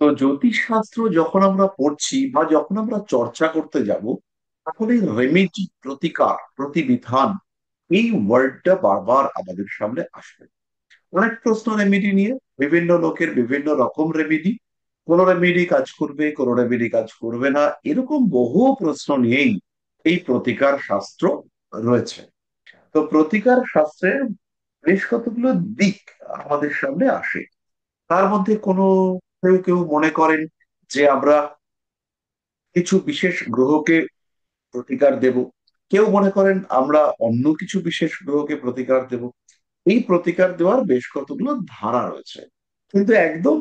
তো জ্যোতিষ শাস্ত্র যখন আমরা পড়ছি বা যখন আমরা চর্চা করতে যাব, তাহলে রেমেডি, প্রতিকার, প্রতিবিধান, এই ওয়ার্ডটা বারবার আমাদের সামনে আসবে। অনেক প্রশ্ন রেমেডি নিয়ে, বিভিন্ন লোকের বিভিন্ন রকম রেমেডি। কোন রেমেডি কাজ করবে, কোন রেমেডি কাজ করবে না, এরকম বহু প্রশ্ন নিয়েই এই প্রতিকার শাস্ত্র রয়েছে। তো প্রতিকার শাস্ত্রের বেশ কতগুলো দিক আমাদের সামনে আসে। তার মধ্যে কোনো কেউ কেউ মনে করেন যে আমরা কিছু বিশেষ গ্রহকে প্রতিকার দেব, কেউ মনে করেন আমরা অন্য কিছু বিশেষ গ্রহকে প্রতিকার দেব। এই প্রতিকার দেওয়ার বেশ কতগুলো ধারা রয়েছে। কিন্তু একদম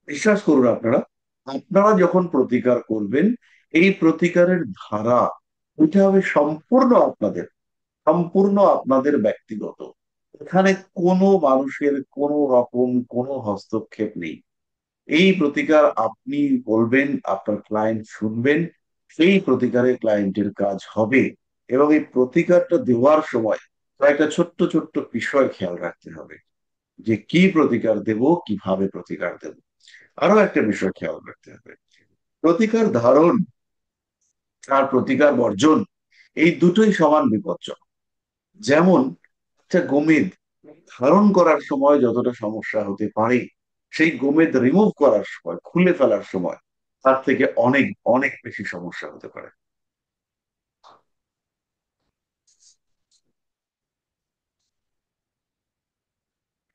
বিশ্বাস করুন, আপনারা আপনারা যখন প্রতিকার করবেন, এই প্রতিকারের ধারা ওইটা হবে সম্পূর্ণ আপনাদের, সম্পূর্ণ আপনাদের ব্যক্তিগত। এখানে কোনো মানুষের কোনো রকম কোনো হস্তক্ষেপ নেই। এই প্রতিকার আপনি বলবেন, আপনার ক্লায়েন্ট শুনবেন, সেই প্রতিকারে ক্লায়েন্টের কাজ হবে। এবং এই প্রতিকারটা দেওয়ার সময় কয়েকটা ছোট্ট ছোট্ট বিষয় খেয়াল রাখতে হবে, যে কি প্রতিকার দেব, কিভাবে প্রতিকার দেব। আরো একটা বিষয় খেয়াল রাখতে হবে, প্রতিকার ধারণ আর প্রতিকার বর্জন এই দুটোই সমান বিপজ্জনক। যেমন একটা গোমেদ ধারণ করার সময় যতটা সমস্যা হতে পারে, সেই গোমেদ রিমুভ করার সময়, খুলে ফেলার সময় তার থেকে অনেক অনেক বেশি সমস্যা হতে পারে।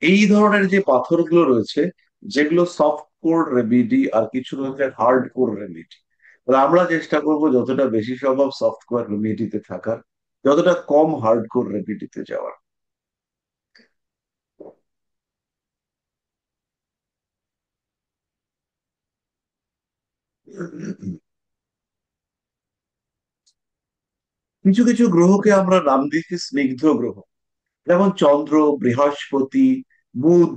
এই ধরনের যে পাথরগুলো রয়েছে, যেগুলো সফট কোর রেমেডি আর কিছু রয়েছে হার্ড কোর রেমেডি, তাহলে আমরা চেষ্টা করব যতটা বেশি সম্ভব সফট কোর রেমেডিতে থাকার, যতটা কম হার্ড কোর রেমেডিতে যাওয়ার। কিছু কিছু গ্রহকে আমরা নাম দিচ্ছি স্নিগ্ধ গ্রহ, যেমন চন্দ্র, বৃহস্পতি, বুধ,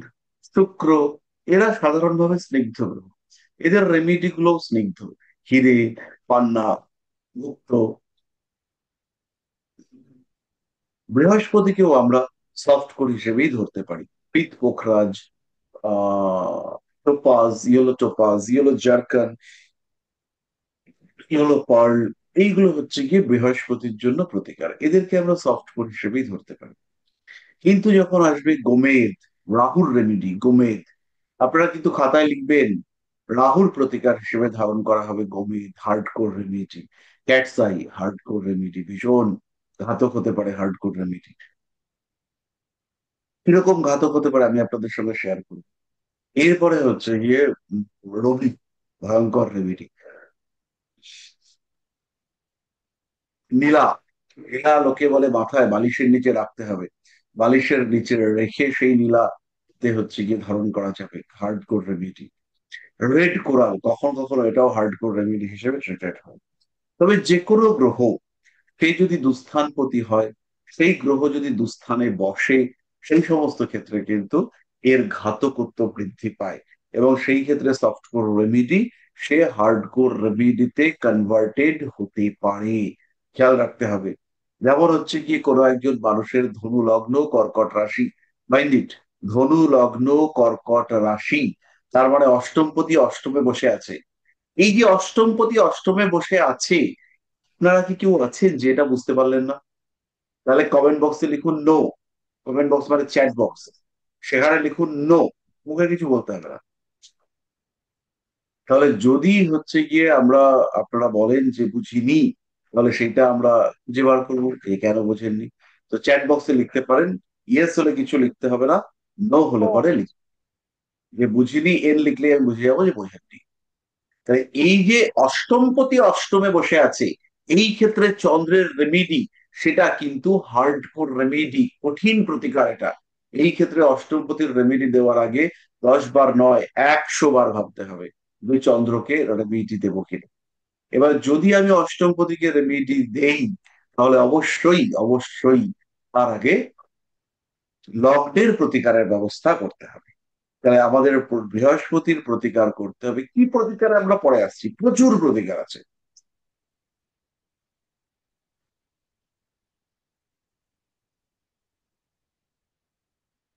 শুক্র। এরা সাধারণভাবে স্নিগ্ধ গ্রহ, এদের রেমিডি গুলো স্নিগ্ধ। হিরে, পান্না, মুক্ত। বৃহস্পতিকেও আমরা সফট কোর হিসেবেই ধরতে পারি। পিত পোখরাজ, ah topaz, yellow topaz, yellow zircon, yellow pearl, এইগুলো হচ্ছে গিয়ে বৃহস্পতির জন্য প্রতিকার, এদেরকে আমরা সফট কোর হিসেবেই ধরতে পারি। কিন্তু যখন আসবে গোমেদ, রাহুর রেমিডি গোমেদ, আপনারা কিন্তু খাতায় লিখবেন, রাহুর প্রতিকার হিসেবে ধারণ করা হবে গোমেদ, hardcore remedy. Cat's eye, hardcore remedy, ভীষণ ঘাতক হতে পারে হার্ডকোর রেমিডি। কিরকম ঘাতক হতে পারে আমি আপনাদের সঙ্গে শেয়ার করব। এরপরে হচ্ছে গিয়ে রবি, ভয়ঙ্কর রেমিডি। নীলা, নীলা লোকে বলে মাথায় বালিশের নিচে রাখতে হবে, বালিশের নিচে রেখে সেই নীলাতে হচ্ছে গিয়ে ধারণ করা যাবে, হার্ডকোর রেমিডি। রেড কোরাল, কখন কখনো এটাও হার্ডকোর রেমিডি হিসেবে ট্রিটেড হয়। তবে যে কোনো গ্রহ, সেই যদি দুস্থানপতি হয়, সেই গ্রহ যদি দুস্থানে বসে, সেই সমস্ত ক্ষেত্রে কিন্তু এর ঘাতকত্ব বৃদ্ধি পায়। এবং সেই ক্ষেত্রে সফটকোর রেমিডি সে হার্ডকোর রেমিডিতে কনভার্টেড হতে পারে। খেয়াল রাখতে হবে। যেমন হচ্ছে কি, কোনো একজন মানুষের ধনু লগ্ন, কর্কট রাশি, মাইন্ড ইট, ধনু লগ্ন, কর্কট রাশি, তার মানে অষ্টমপতি অষ্টমে বসে আছে। এই যে অষ্টমপতি অষ্টমে বসে আছে, আপনারা কি কেউ আছেন যে এটা বুঝতে পারলেন না? তাহলে কমেন্ট বক্সে লিখুন নো। কমেন্ট বক্স মানে চ্যাট বক্স, সেখানে লিখুন নো। মুখে কিছু বলতে হবে না। তাহলে যদি হচ্ছে গিয়ে আমরা, আপনারা বলেন যে বুঝিনি, তাহলে সেটা আমরা খুঁজে বার করবো যে কেন বোঝেননি। তো চ্যাট বক্সে লিখতে পারেন, ইয়েস হলে কিছু লিখতে হবে না, নো হলে পরে লিখ, যে বুঝিনি এন লিখলে আমি বুঝে যাবো যে বোঝেননি। তাই এই যে অষ্টমপতি অষ্টমে বসে আছে, এই ক্ষেত্রে চন্দ্রের রেমেডি সেটা কিন্তু হার্ডকোর রেমেডি, কঠিন প্রতিকার এটা। এই ক্ষেত্রে অষ্টমপতির রেমেডি দেওয়ার আগে 10 বার নয়, 100 বার ভাবতে হবে দুই চন্দ্রকে রেমেডি দেবো কিনা। এবার যদি আমি অষ্টমপতিকে রেমেডি দেই, তাহলে অবশ্যই অবশ্যই তার আগে লগ্নের প্রতিকারের ব্যবস্থা করতে হবে। তাহলে আমাদের বৃহস্পতির প্রতিকার করতে হবে। কি প্রতিকার আমরা পরে আসছি, প্রচুর প্রতিকার আছে।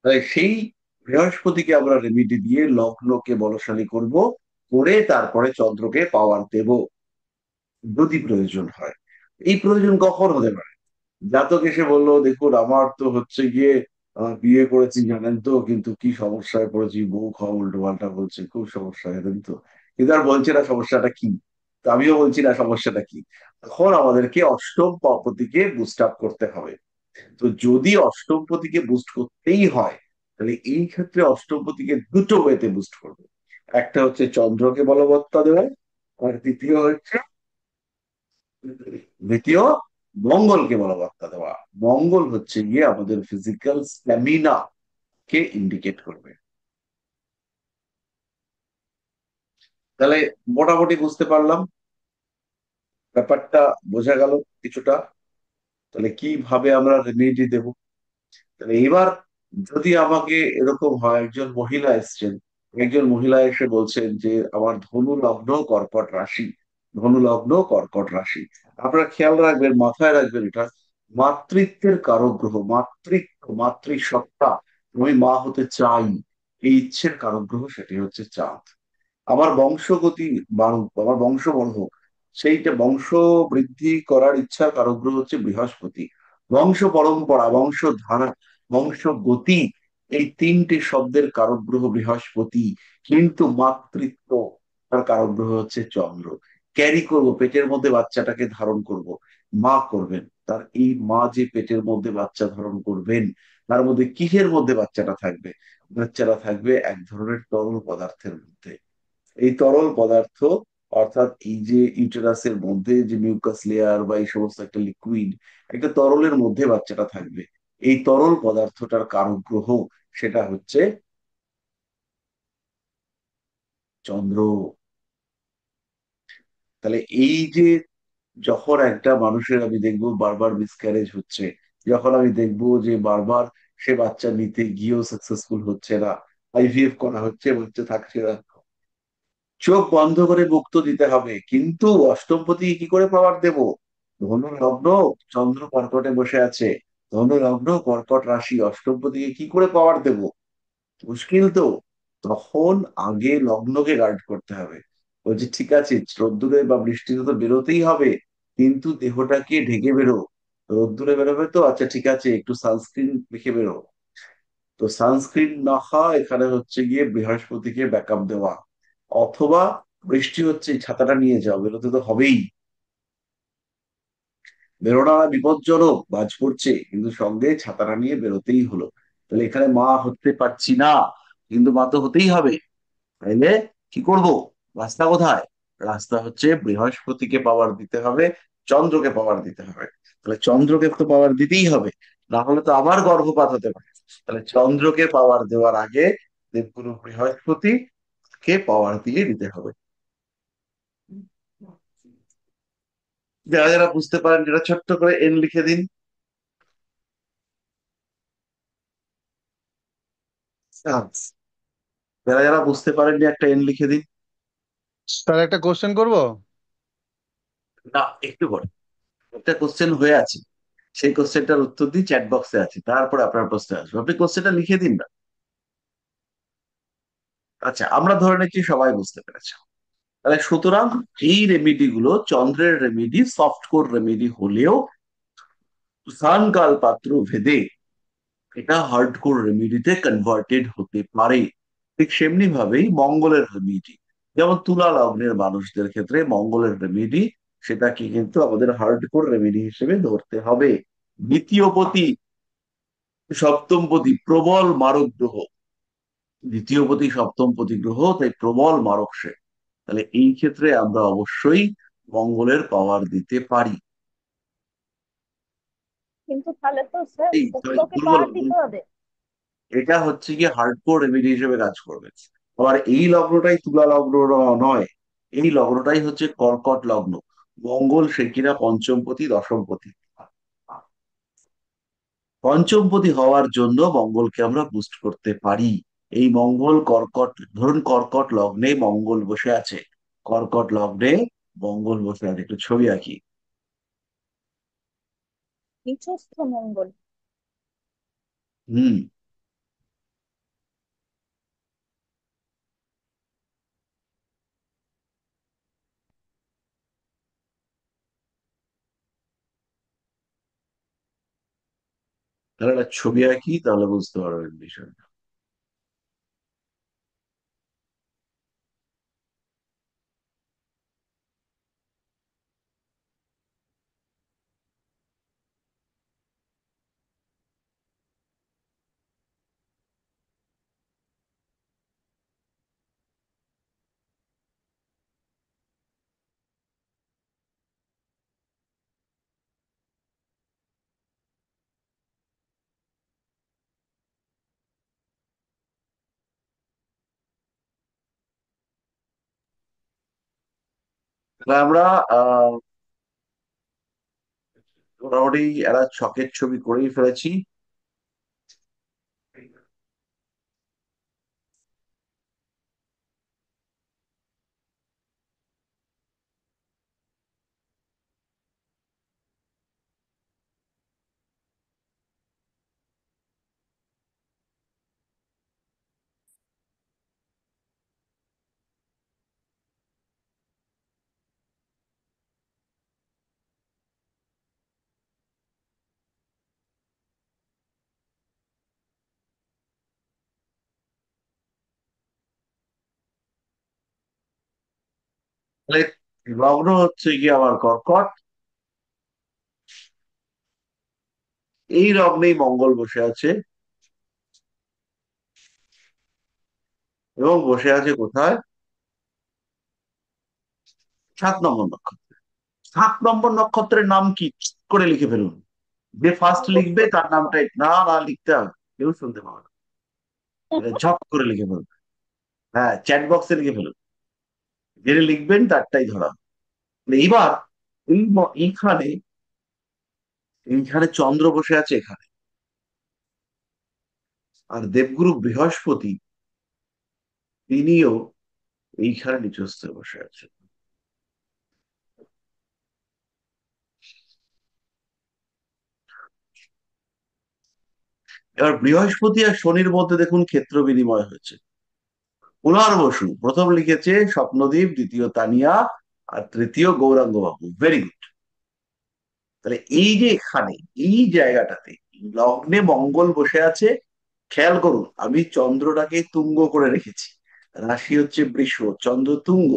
তাই সেই বৃহস্পতিকে আমরা রেমিডি দিয়ে লগ্নকে বলশালী করব, করে তারপরে চন্দ্রকে পাওয়ার দেব যদি প্রয়োজন হয়। এই প্রয়োজন কখন হতে পারে? জাতক এসে বললো, দেখুন আমার তো হচ্ছে গিয়ে বিয়ে করেছি জানেন তো, কিন্তু কি সমস্যায় পড়েছি, বউ খাওয়া উল্টো পাল্টা বলছে, খুব সমস্যা জানেন তো। কিন্তু আর বলছে না সমস্যাটা কি। তো আমিও বলছি না সমস্যাটা কি। তখন আমাদেরকে অষ্টম পতিকে বুস্ট আপ করতে হবে। তো যদি অষ্টম পতিকে বুস্ট করতেই হয়, তাহলে এই ক্ষেত্রে অষ্টম পতিকে দুটো ওয়েতে বুস্ট করবে। একটা হচ্ছে চন্দ্রকে বলবত্তা দেওয়া, আর দ্বিতীয় মঙ্গলকে বলবত্তা দেওয়া। মঙ্গল হচ্ছে গিয়ে আমাদের ফিজিক্যাল স্ট্যামিনা কে ইন্ডিকেট করবে। তাহলে মোটামুটি বুঝতে পারলাম, ব্যাপারটা বোঝা গেল কিছুটা। তাহলে কিভাবে আমরা রেমেডি দেব? তাহলে এবার যদি আমাকে এরকম হয়, একজন মহিলা এসছেন, একজন মহিলা এসে বলছেন যে আমার ধনু লগ্ন কর্কট রাশি, ধনু লগ্ন কর্কট রাশি। আপনারা খেয়াল রাখবেন, মাথায় রাখবেন, এটা মাতৃত্বের কারক গ্রহ, মাতৃত্ব, মাতৃসত্তা। আমি মা হতে চাই, এই ইচ্ছের কারক গ্রহ সেটি হচ্ছে চাঁদ। আমার বংশগতি বাড়ুক, আমার বংশ বড় হোক, সেইটা বংশ বৃদ্ধি করার ইচ্ছার কারক গ্রহ হচ্ছে বৃহস্পতি। বংশ পরম্পরা, বংশ ধারা, বংশ গতি, এই তিনটি শব্দের কারক গ্রহ বৃহস্পতি। কিন্তু মাতৃত্ব, তার কারক গ্রহ হচ্ছে চন্দ্র। ক্যারি করব, পেটের মধ্যে বাচ্চাটাকে ধারণ করব, মা করবেন। তার এই মা যে পেটের মধ্যে বাচ্চা ধারণ করবেন, তার মধ্যে কিসের মধ্যে বাচ্চাটা থাকবে? বাচ্চাটা থাকবে এক ধরনের তরল পদার্থের মধ্যে। এই তরল পদার্থ, অর্থাৎ এই যে ইউটেরাসের মধ্যে যে মিউকাস লেয়ার বা এই সমস্ত একটা লিকুইড, একটা তরলের মধ্যে বাচ্চাটা থাকবে। এই তরল পদার্থটার কারক গ্রহ সেটা হচ্ছে চন্দ্র। তাহলে এই যে, যখন একটা মানুষের আমি দেখবো বারবার মিসক্যারেজ হচ্ছে, যখন আমি দেখবো যে বারবার সে বাচ্চা নিতে গিয়েও সাকসেসফুল হচ্ছে না, আইভিএফ করা হচ্ছে, বাচ্চা থাকছে না, চোখ বন্ধ করে মুক্ত দিতে হবে। কিন্তু অষ্টমপতি কি করে পাওয়ার দেব? ধনু লগ্ন, চন্দ্র কর্কটে বসে আছে, ধনু লগ্ন কর্কট রাশি, অষ্টমপতিকে কি করে পাওয়ার দেব? মুশকিল তো। তখন আগে লগ্নকে গার্ড করতে হবে। বলছি ঠিক আছে, রোদ্দুরে বা বৃষ্টিতে তো বেরোতেই হবে, কিন্তু দেহটাকে ঢেকে বেরো। রোদ্দুরে বেরোবে তো, আচ্ছা ঠিক আছে, একটু সানস্ক্রিন মেখে বেরো। তো সানস্ক্রিন মাখা এখানে হচ্ছে গিয়ে বৃহস্পতিকে ব্যাকআপ দেওয়া। অথবা বৃষ্টি হচ্ছে, ছাতাটা নিয়ে যাও, বেরোতে তো হবেই। বেরোনা বিপজ্জনক, বাজ পড়ছে, কিন্তু সঙ্গে ছাতাটা নিয়ে বেরোতেই হলো। তাহলে এখানে মা হতে পারছি না, কিন্তু মা তো হতেই হবে। তাইলে কি করব? রাস্তা কোথায়? রাস্তা হচ্ছে বৃহস্পতিকে পাওয়ার দিতে হবে, চন্দ্রকে পাওয়ার দিতে হবে। তাহলে চন্দ্রকে তো পাওয়ার দিতেই হবে, না হলে তো আবার গর্ভপাত হতে পারে। তাহলে চন্দ্রকে পাওয়ার দেওয়ার আগে দেবগুরু বৃহস্পতি কে পাওয়ার দিয়ে দিতে হবে। যারা যারা বুঝতে পারেন, যেটা ছোট্ট করে এন লিখে দিন। আচ্ছা, যারা যারা বুঝতে পারেননি একটা এন লিখে দিন। তার একটা কোশ্চেন করব। না, একটু পরে একটা কোশ্চেন হয়ে আছে, সেই কোশ্চেনটার উত্তর দিই, চ্যাট বক্সে আছে, তারপরে আপনার প্রশ্ন আসবে, আপনি কোশ্চেনটা লিখে দিন না। আচ্ছা, আমরা ধরে নিচ্ছি সবাই বুঝতে পেরেছে। তাহলে সুতরাং এই রেমিডি গুলো চন্দ্রের রেমিডি, সফট কোর রেমিডি হলেও সানকাল পাত্র ভেদে এটা হার্ড কোর রেমিডিতে কনভার্টেড হতে পারে। ঠিক সেমনি ভাবেই মঙ্গলের রেমিডি, যেমন তুলা লগ্নের মানুষদের ক্ষেত্রে মঙ্গলের রেমিডি, সেটাকে কিন্তু আমাদের হার্ড কোর রেমিডি হিসেবে ধরতে হবে। দ্বিতীয় পতি, সপ্তম পতি প্রবল মারক গ্রহ, দ্বিতীয় পতি সপ্তম পতি গ্রহ, তাই প্রবল মারক সে। তাহলে এই ক্ষেত্রে আমরা অবশ্যই মঙ্গলের পাওয়ার দিতে পারি। কিন্তু তাহলে তো স্যার এই সরি, শুক্রকে ভুল পাওয়ার বললাম, দিতে হবে। এটা হচ্ছে গিয়ে হার্ডকোর রেমেডি হিসেবে কাজ করবে। আবার এই লগ্নটাই তুলা লগ্ন নয়, এই লগ্নটাই হচ্ছে কর্কট লগ্ন। মঙ্গল সে কিনা পঞ্চমপতি দশমপতি। পঞ্চমপতি হওয়ার জন্য মঙ্গলকে আমরা বুস্ট করতে পারি। এই মঙ্গল কর্কট, ধরুন কর্কট লগ্নে মঙ্গল বসে আছে, কর্কট লগ্নে মঙ্গল বসে আছে, একটু ছবি আঁকি। নিচস্থ মঙ্গল। হুম। তাহলে একটা ছবি আঁকি, তাহলে বুঝতে পারবেন বিষয়টা। তাহলে আমরা আহ মোটামুটি একটা ছকের ছবি করেই ফেলেছি। তাহলে লগ্ন হচ্ছে কি আমার কর্কট। এই লগ্নেই মঙ্গল বসে আছে, এবং বসে আছে কোথায়? 7 নম্বর নক্ষত্র। 7 নম্বর নক্ষত্রের নাম কি করে লিখে ফেলুন। যে ফার্স্ট লিখবে তার নামটাই, না না লিখতে হবে, কেউ শুনতে পাবে না। এটা ঝপ করে লিখে ফেলুন। হ্যাঁ, চ্যাট বক্সে লিখে ফেলুন, যিনি লিখবেন তারটাই ধরা। এইবার এইখানে, এইখানে চন্দ্র বসে আছে এখানে, আর দেবগুরু বৃহস্পতি তিনিও এইখানে নিচস্থ বসে আছে। এবার বৃহস্পতি আর শনির মধ্যে দেখুন ক্ষেত্র বিনিময় হয়েছে। কুনার বসু প্রথম লিখেছে স্বপ্নদীপ, দ্বিতীয় তানিয়া, আর তৃতীয় গৌরাঙ্গ বাবু। Very good. তাহলে এই যে এখানে, এই জায়গাটাতে লগ্নে মঙ্গল বসে আছে। খেয়াল করুন, আমি চন্দ্রটাকে তুঙ্গ করে রেখেছি, রাশি হচ্ছে বৃষ, চন্দ্র তুঙ্গ।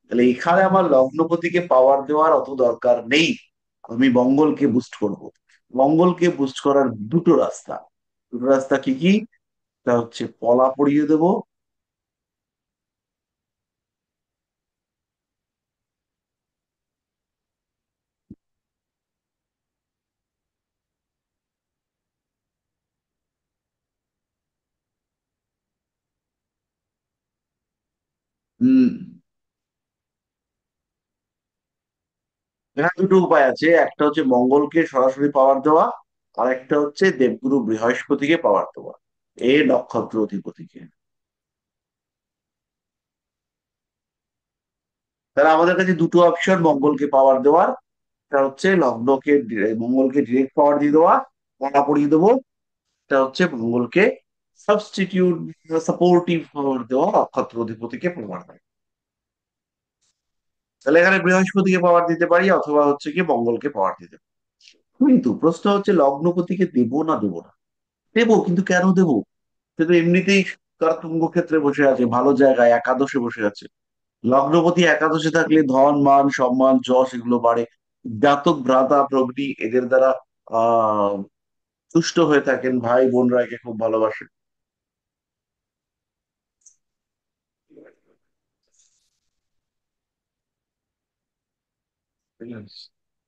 তাহলে এখানে আমার লগ্নপতিকে পাওয়ার দেওয়ার অত দরকার নেই। আমি মঙ্গলকে বুস্ট করব। মঙ্গলকে বুস্ট করার দুটো রাস্তা। দুটো রাস্তা কি কি? তা হচ্ছে পলা পরিয়ে দেবো। হম। এখানে দুটো উপায় আছে, একটা হচ্ছে মঙ্গলকে সরাসরি পাওয়ার দেওয়া, আর একটা হচ্ছে দেবগুরু বৃহস্পতিকে পাওয়ার দেওয়া, এ নক্ষত্র অধিপতিকে। তাহলে আমাদের কাছে দুটো অপশন মঙ্গলকে পাওয়ার দেওয়ার। একটা হচ্ছে লগ্নকে মঙ্গলকে ডিরেক্ট পাওয়ার দিয়ে দেওয়া, পড়া পড়িয়ে দেবো। এটা হচ্ছে মঙ্গলকে সাবস্টিটিউট, সাপোর্টিভ পাওয়ার দেওয়া, নক্ষত্র অধিপতিকে পাওয়ার দেওয়া। তাহলে এখানে বৃহস্পতিকে পাওয়ার দিতে পারি, অথবা হচ্ছে কি মঙ্গলকে পাওয়ার দিতে পারি। কিন্তু প্রশ্ন হচ্ছে লগ্নপতিকে দেবো না দেবো না। দেবো, কিন্তু কেন দেবো? সে তো এমনিতেই তার তুঙ্গ ক্ষেত্রে বসে আছে, ভালো জায়গায় একাদশে বসে আছে। লগ্নপতি একাদশে থাকলে ধন মান সম্মান যশ এগুলো বাড়ে। জাতক ভ্রাতা প্রভৃতি এদের দ্বারা আহ তুষ্ট হয়ে থাকেন, ভাই বোনরা একে খুব ভালোবাসে।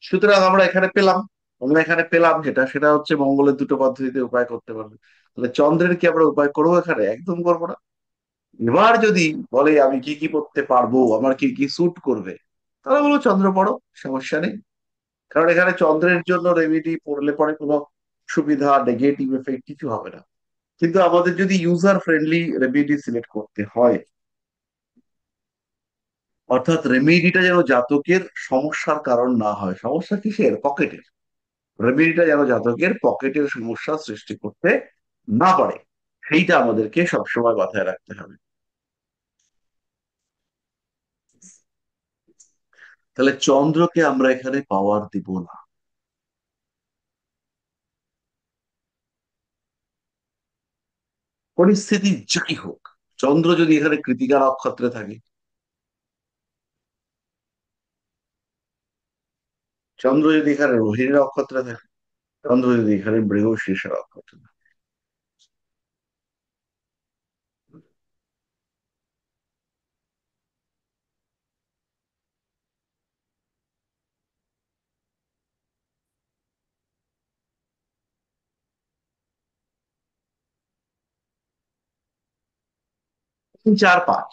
সুতরাং আমরা এখানে পেলাম যেটা, সেটা হচ্ছে মঙ্গলের দুটো পদ্ধতিতে উপায় করতে পারবে। তাহলে চন্দ্রের কি আমরা উপায় করবো এখানে? একদম করবো না। এবার যদি বলে আমি কি কি করতে পারবো, আমার কি কি স্যুট করবে, তাহলে বলবো চন্দ্র পড়ো, সমস্যা নেই। কারণ এখানে চন্দ্রের জন্য রেমেডি পড়লে পরে কোনো সুবিধা নেগেটিভ এফেক্ট কিছু হবে না। কিন্তু আমাদের যদি ইউজার ফ্রেন্ডলি রেমেডি সিলেক্ট করতে হয়, অর্থাৎ রেমেডিটা যেন জাতকের সমস্যার কারণ না হয়। সমস্যা কিসের? পকেটের। রেমেডিটা যেন জাতকের পকেটের সমস্যা সৃষ্টি করতে না পারে, সেইটা আমাদেরকে সবসময় মাথায় রাখতে হবে। তাহলে চন্দ্রকে আমরা এখানে পাওয়ার দিব না। পরিস্থিতি যাই হোক, চন্দ্র যদি এখানে কৃতিকা নক্ষত্রে থাকে, চন্দ্র যদি এখানে রোহিণী নক্ষত্রে থাকে, চন্দ্র যদি এখানে মৃগশীর্ষ নক্ষত্রে থাকে। 3, 4, 5,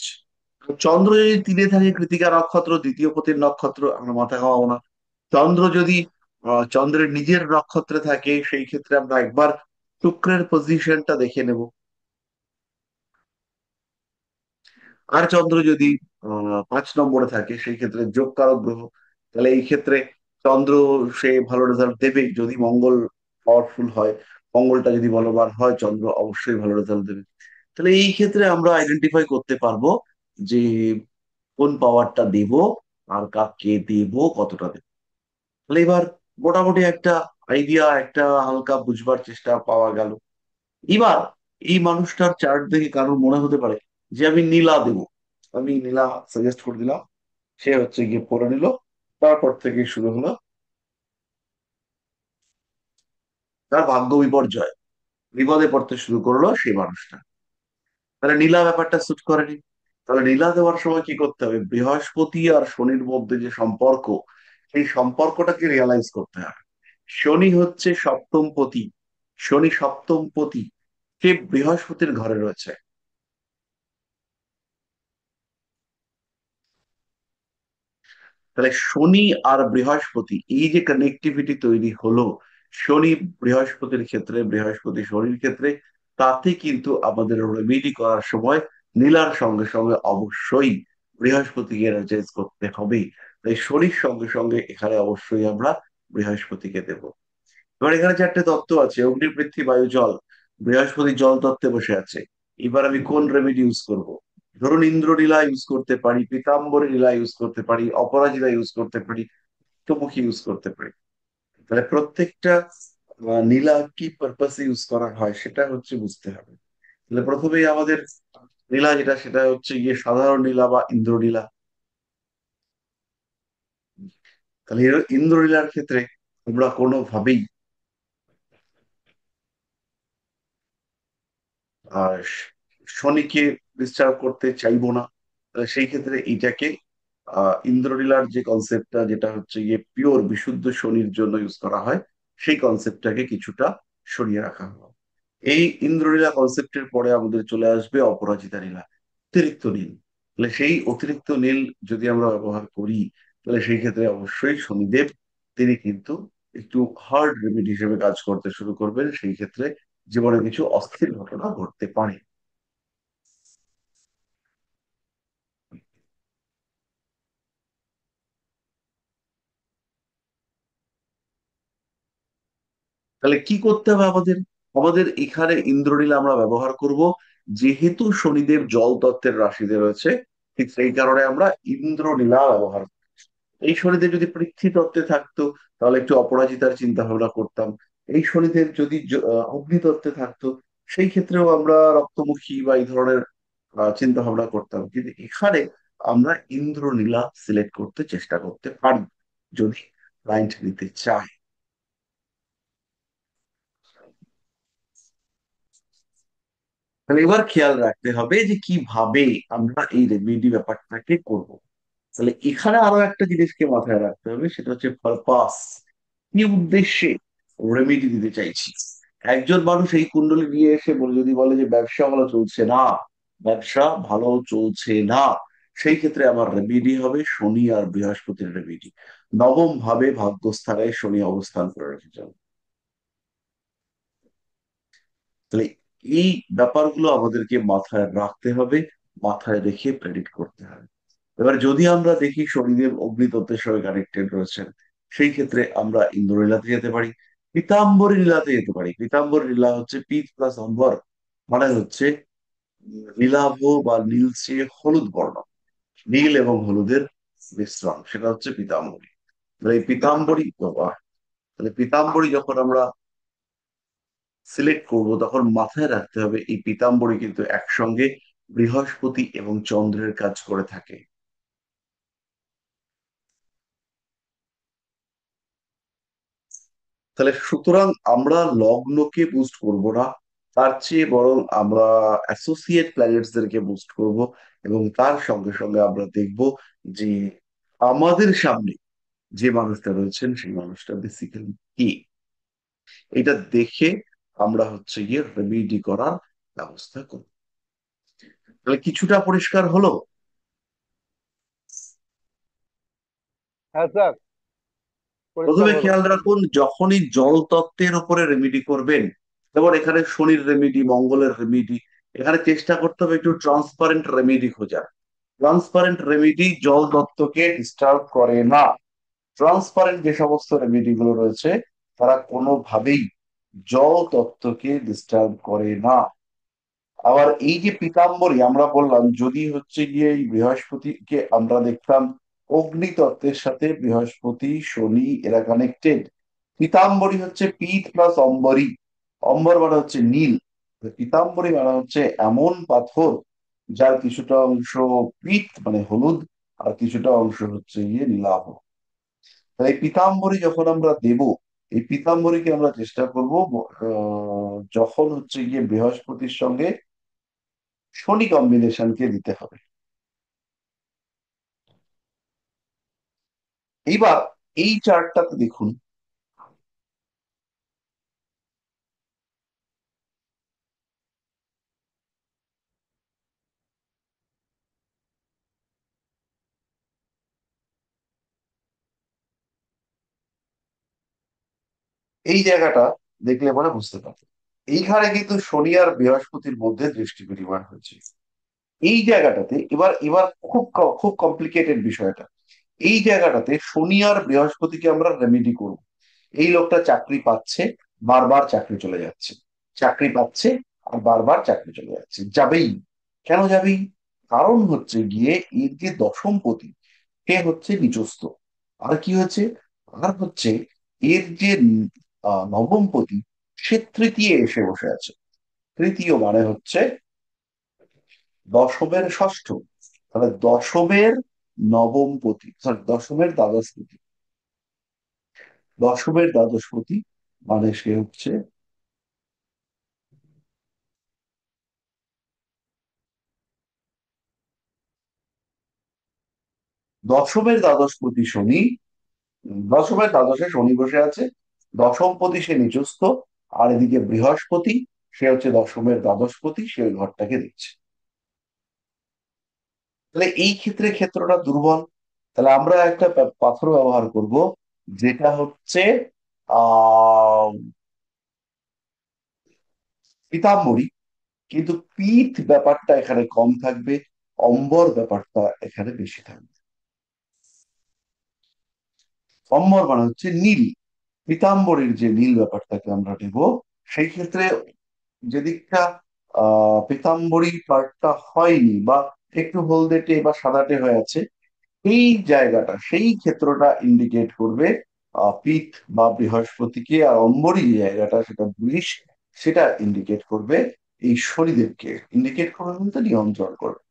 চন্দ্র যদি 3-এ থাকে, কৃতিকা নক্ষত্র দ্বিতীয় পতির নক্ষত্র, আমরা মাথা ঘামাবো না। চন্দ্র যদি চন্দ্রের নিজের নক্ষত্রে থাকে, সেই ক্ষেত্রে আমরা একবার শুক্রের পজিশনটা দেখে নেব। আর চন্দ্র যদি 5 নম্বরে থাকে, সেই ক্ষেত্রে যোগ কারক গ্রহ। তাহলে এই ক্ষেত্রে চন্দ্র সে ভালো রেজাল্ট দেবে যদি মঙ্গল পাওয়ারফুল হয়। মঙ্গলটা যদি বলবান হয়, চন্দ্র অবশ্যই ভালো রেজাল্ট দেবে। তাহলে এই ক্ষেত্রে আমরা আইডেন্টিফাই করতে পারবো যে কোন পাওয়ারটা দেব আর কাকে দেব, কতটা দেব। তাহলে এবার মোটামুটি একটা আইডিয়া, একটা হালকা বুঝবার চেষ্টা পাওয়া গেল। এবার এই মানুষটার চার্ট দেখে কারোর মনে হতে পারে যে আমি নীলা দেব, আমি নীলা সাজেস্ট করে দিলাম। সে হচ্ছে গিয়ে পড়ে নিল। তারপর থেকে শুরু হলো তার ভাগ্য বিপর্যয়, বিপদে পড়তে শুরু করলো সেই মানুষটা। তাহলে নীলা ব্যাপারটা স্যুট করেনি। তাহলে নীলা দেওয়ার সময় কি করতে হবে? বৃহস্পতি আর শনির মধ্যে যে সম্পর্ক, সেই সম্পর্কটাকে রিয়ালাইজ করতে হবে। শনি হচ্ছে সপ্তম পতি, শনি সপ্তম পতি, সে বৃহস্পতির ঘরে রয়েছে। তাহলে শনি আর বৃহস্পতি এই যে কানেক্টিভিটি তৈরি হলো, শনি বৃহস্পতির ক্ষেত্রে, বৃহস্পতি শনির ক্ষেত্রে, তাতে কিন্তু আমাদের রেমেডি করার সময় নীলার সঙ্গে সঙ্গে অবশ্যই বৃহস্পতিকে এনার্জাইজ করতে হবে। তাই শনির সঙ্গে সঙ্গে এখানে অবশ্যই আমরা বৃহস্পতিকে দেব। এবার এখানে 4টে তত্ত্ব আছে: অগ্নি, পৃথ্বী, বায়ু, জল। বৃহস্পতি জল তত্ত্বে বসে আছে। এবার আমি কোন রেমেডি ইউজ করব? ধরুন ইন্দ্রনীলা ইউজ করতে পারি, পীতাম্বরী নীলা ইউজ করতে পারি, অপরাজিতা ইউজ করতে পারি, মুখী ইউজ করতে পারি। তাহলে প্রত্যেকটা নীলা কি পারপাসে ইউজ করা হয় সেটা হচ্ছে বুঝতে হবে। তাহলে প্রথমেই আমাদের নীলা যেটা, সেটা হচ্ছে গিয়ে সাধারণ নীলা বা ইন্দ্রনীলা। তাহলে ইন্দ্রনীলার ক্ষেত্রে আমরা কোনোভাবেই আহ শনিকে ডিস্টার্ব করতে চাইবো না। সেই ক্ষেত্রে এইটাকে ইন্দ্রনীলার যে কনসেপ্টটা, যেটা হচ্ছে গিয়ে পিওর বিশুদ্ধ শনির জন্য ইউজ করা হয়, সেই কনসেপ্টটাকে কিছুটা সরিয়ে রাখা হলো। এই ইন্দ্রনীলা কনসেপ্টের পরে আমাদের চলে আসবে অপরাজিতা নীলা, অতিরিক্ত নীল। তাহলে সেই অতিরিক্ত নীল যদি আমরা ব্যবহার করি, তাহলে সেই ক্ষেত্রে অবশ্যই শনিদেব তিনি কিন্তু একটু হার্ড রেমেডি হিসেবে কাজ করতে শুরু করবেন। সেই ক্ষেত্রে জীবনে কিছু অস্থির ঘটনা ঘটতে পারে। তাহলে কি করতে হবে আমাদের? আমাদের এখানে ইন্দ্রনীল আমরা ব্যবহার করব, যেহেতু শনিদেব জল তত্ত্বের রাশিতে রয়েছে, ঠিক সেই কারণে আমরা ইন্দ্রনীলা ব্যবহার করব। এই শনিদেব যদি পৃথ্বী তত্ত্বে থাকতো, তাহলে একটু অপরাজিতার চিন্তা ভাবনা করতাম। এই শনিদেব যদি অগ্নি তত্ত্বে থাকতো, সেই ক্ষেত্রেও আমরা রক্তমুখী বা এই ধরনের চিন্তা ভাবনা করতাম। কিন্তু এখানে আমরা ইন্দ্রনীলা সিলেক্ট করতে চেষ্টা করতে পারি, যদি ক্লায়েন্ট নিতে চায়। তাহলে এবার খেয়াল রাখতে হবে যে কিভাবে আমরা এই রেমেডি ব্যাপারটাকে করব। তাহলে এখানে আরো একটা জিনিসকে মাথায় রাখতে হবে, সেটা হচ্ছে পারপাস। কি উদ্দেশ্যে রেমেডি দিতে চাইছি? একজন মানুষ এই কুণ্ডলী নিয়ে এসে যদি বলে যে ব্যবসা ভালো চলছে না, ব্যবসা ভালো চলছে না, সেই ক্ষেত্রে আমার রেমেডি হবে শনি আর বৃহস্পতির রেমেডি। নবম ভাবে ভাগ্যস্থানে শনি অবস্থান করে রেখেছে। তাহলে এই ব্যাপারগুলো আমাদেরকে মাথায় রাখতে হবে, মাথায় রেখে প্রেডিক্ট করতে হবে। এবার যদি আমরা দেখি শনিদেব অগ্নিতত্ত্বের সঙ্গে কানেক্টেড রয়েছেন, সেই ক্ষেত্রে আমরা ইন্দ্রনীলাতে যেতে পারি, পীতাম্বরী লীলাতে যেতে পারি। পীতাম্বরী লীলা হচ্ছে পিত প্লাস অম্বর, মানে হচ্ছে নীলাভ বা নীলচে হলুদ বর্ণ, নীল এবং হলুদের মিশ্রণ, সেটা হচ্ছে পীতাম্বরী। তাহলে এই পীতাম্বরী বাবা, তাহলে পীতাম্বরী যখন আমরা সিলেক্ট করব, তখন মাথায় রাখতে হবে এই পীতাম্বরী কিন্তু একসঙ্গে বৃহস্পতি এবং চন্দ্রের কাজ করে থাকে। তাহলে সুতরাং আমরা লগ্নকে বুস্ট করব না, তার চেয়ে বরং আমরা অ্যাসোসিয়েট প্ল্যানেটস দেরকে বুস্ট করব, এবং তার সঙ্গে সঙ্গে আমরা দেখব যে আমাদের সামনে যে মানুষটা রয়েছেন সেই মানুষটা বেসিক্যালি কি, এটা দেখে আমরা হচ্ছে গিয়ে রেমেডি করার ব্যবস্থা করব। তাহলে কিছুটা পরিষ্কার হলো। হ্যাঁ স্যার, পরিষ্কার প্রথমে হলো। খেয়াল রাখুন, যখনই জল তত্ত্বের উপরে রেমেডি করবেন, যেমন এখানে শনির রেমেডি, মঙ্গলের রেমেডি, এখানে চেষ্টা করতে হবে একটু ট্রান্সপারেন্ট রেমেডি খোঁজার। ট্রান্সপারেন্ট রেমেডি জল তত্ত্বকে ডিস্টার্ব করে না। ট্রান্সপারেন্ট যে সমস্ত রেমেডি গুলো রয়েছে তারা কোনোভাবেই জল তত্ত্বকে ডিস্টার্ব করে না। আবার এই যে পীতাম্বরী আমরা বললাম, যদি হচ্ছে গিয়ে এই বৃহস্পতিকে আমরা দেখতাম অগ্নিতত্ত্বের সাথে, বৃহস্পতি শনি এরা কানেক্টেড। পীতাম্বরী হচ্ছে পিত প্লাস অম্বরী, অম্বর মানে হচ্ছে নীল, তো পীতাম্বরী মানে হচ্ছে এমন পাথর যার কিছুটা অংশ পিত মানে হলুদ, আর কিছুটা অংশ হচ্ছে গিয়ে নীলাভ। তাই পীতাম্বরী যখন আমরা দেব, এই পীতাম্বরীকে আমরা চেষ্টা করব যখন হচ্ছে গিয়ে বৃহস্পতির সঙ্গে শনি কম্বিনেশনকে দিতে হবে। এইবার এই চার্টটাতে দেখুন, এই জায়গাটা দেখলে পরে বুঝতে পারবেন, এইখানে কিন্তু শনি আর বৃহস্পতির মধ্যে দৃষ্টি বিনিময় হয়েছে। এই জায়গাটাতে এবার এবার খুব কমপ্লিকেটেড বিষয়টা, এই জায়গাটাতে শনি আর বৃহস্পতিকে আমরা রেমেডি করব। এই লোকটা চাকরি পাচ্ছে, বারবার চাকরি চলে যাচ্ছে, চাকরি পাচ্ছে আর বারবার চাকরি চলে যাচ্ছে, যাবেই। কেন যাবেই? কারণ হচ্ছে গিয়ে এর যে দশমপতি সে হচ্ছে নিচস্থ। আর কি হচ্ছে? আর হচ্ছে এর যে নবমপতি সে তৃতীয় এসে বসে আছে। তৃতীয় মানে হচ্ছে দশমের ষষ্ঠ, তাহলে দশমের নবমপতি, সরি দশমের দ্বাদশপতি, দশমের দ্বাদশপতি মানে সে হচ্ছে দশমের দ্বাদশপতি শনি। দশমের দ্বাদশে শনি বসে আছে, দশমপতি সে নিচস্থ, আর এদিকে বৃহস্পতি সে হচ্ছে দশমের দ্বাদশপতি, সে ওই ঘরটাকে দিচ্ছে। তাহলে এই ক্ষেত্রে ক্ষেত্রটা দুর্বল। তাহলে আমরা একটা পাথর ব্যবহার করব, যেটা হচ্ছে আহ পীতাম্বরী, কিন্তু পিত ব্যাপারটা এখানে কম থাকবে, অম্বর ব্যাপারটা এখানে বেশি থাকবে। অম্বর মানে হচ্ছে নীল, পীতাম্বরীর যে নীল ব্যাপারটাকে আমরা নেব, সেই ক্ষেত্রে যেদিকটা পীতাম্বরী পার্টটা হয়নি বা একটু হলদেটে বা সাদাটে হয়ে আছে, এই জায়গাটা সেই ক্ষেত্রটা ইন্ডিকেট করবে পিত বা বৃহস্পতিকে, আর অম্বরী যে জায়গাটা সেটা বৃষ, সেটা ইন্ডিকেট করবে এই শনিদেবকে, ইন্ডিকেট করবে বলতে নিয়ন্ত্রণ করবে।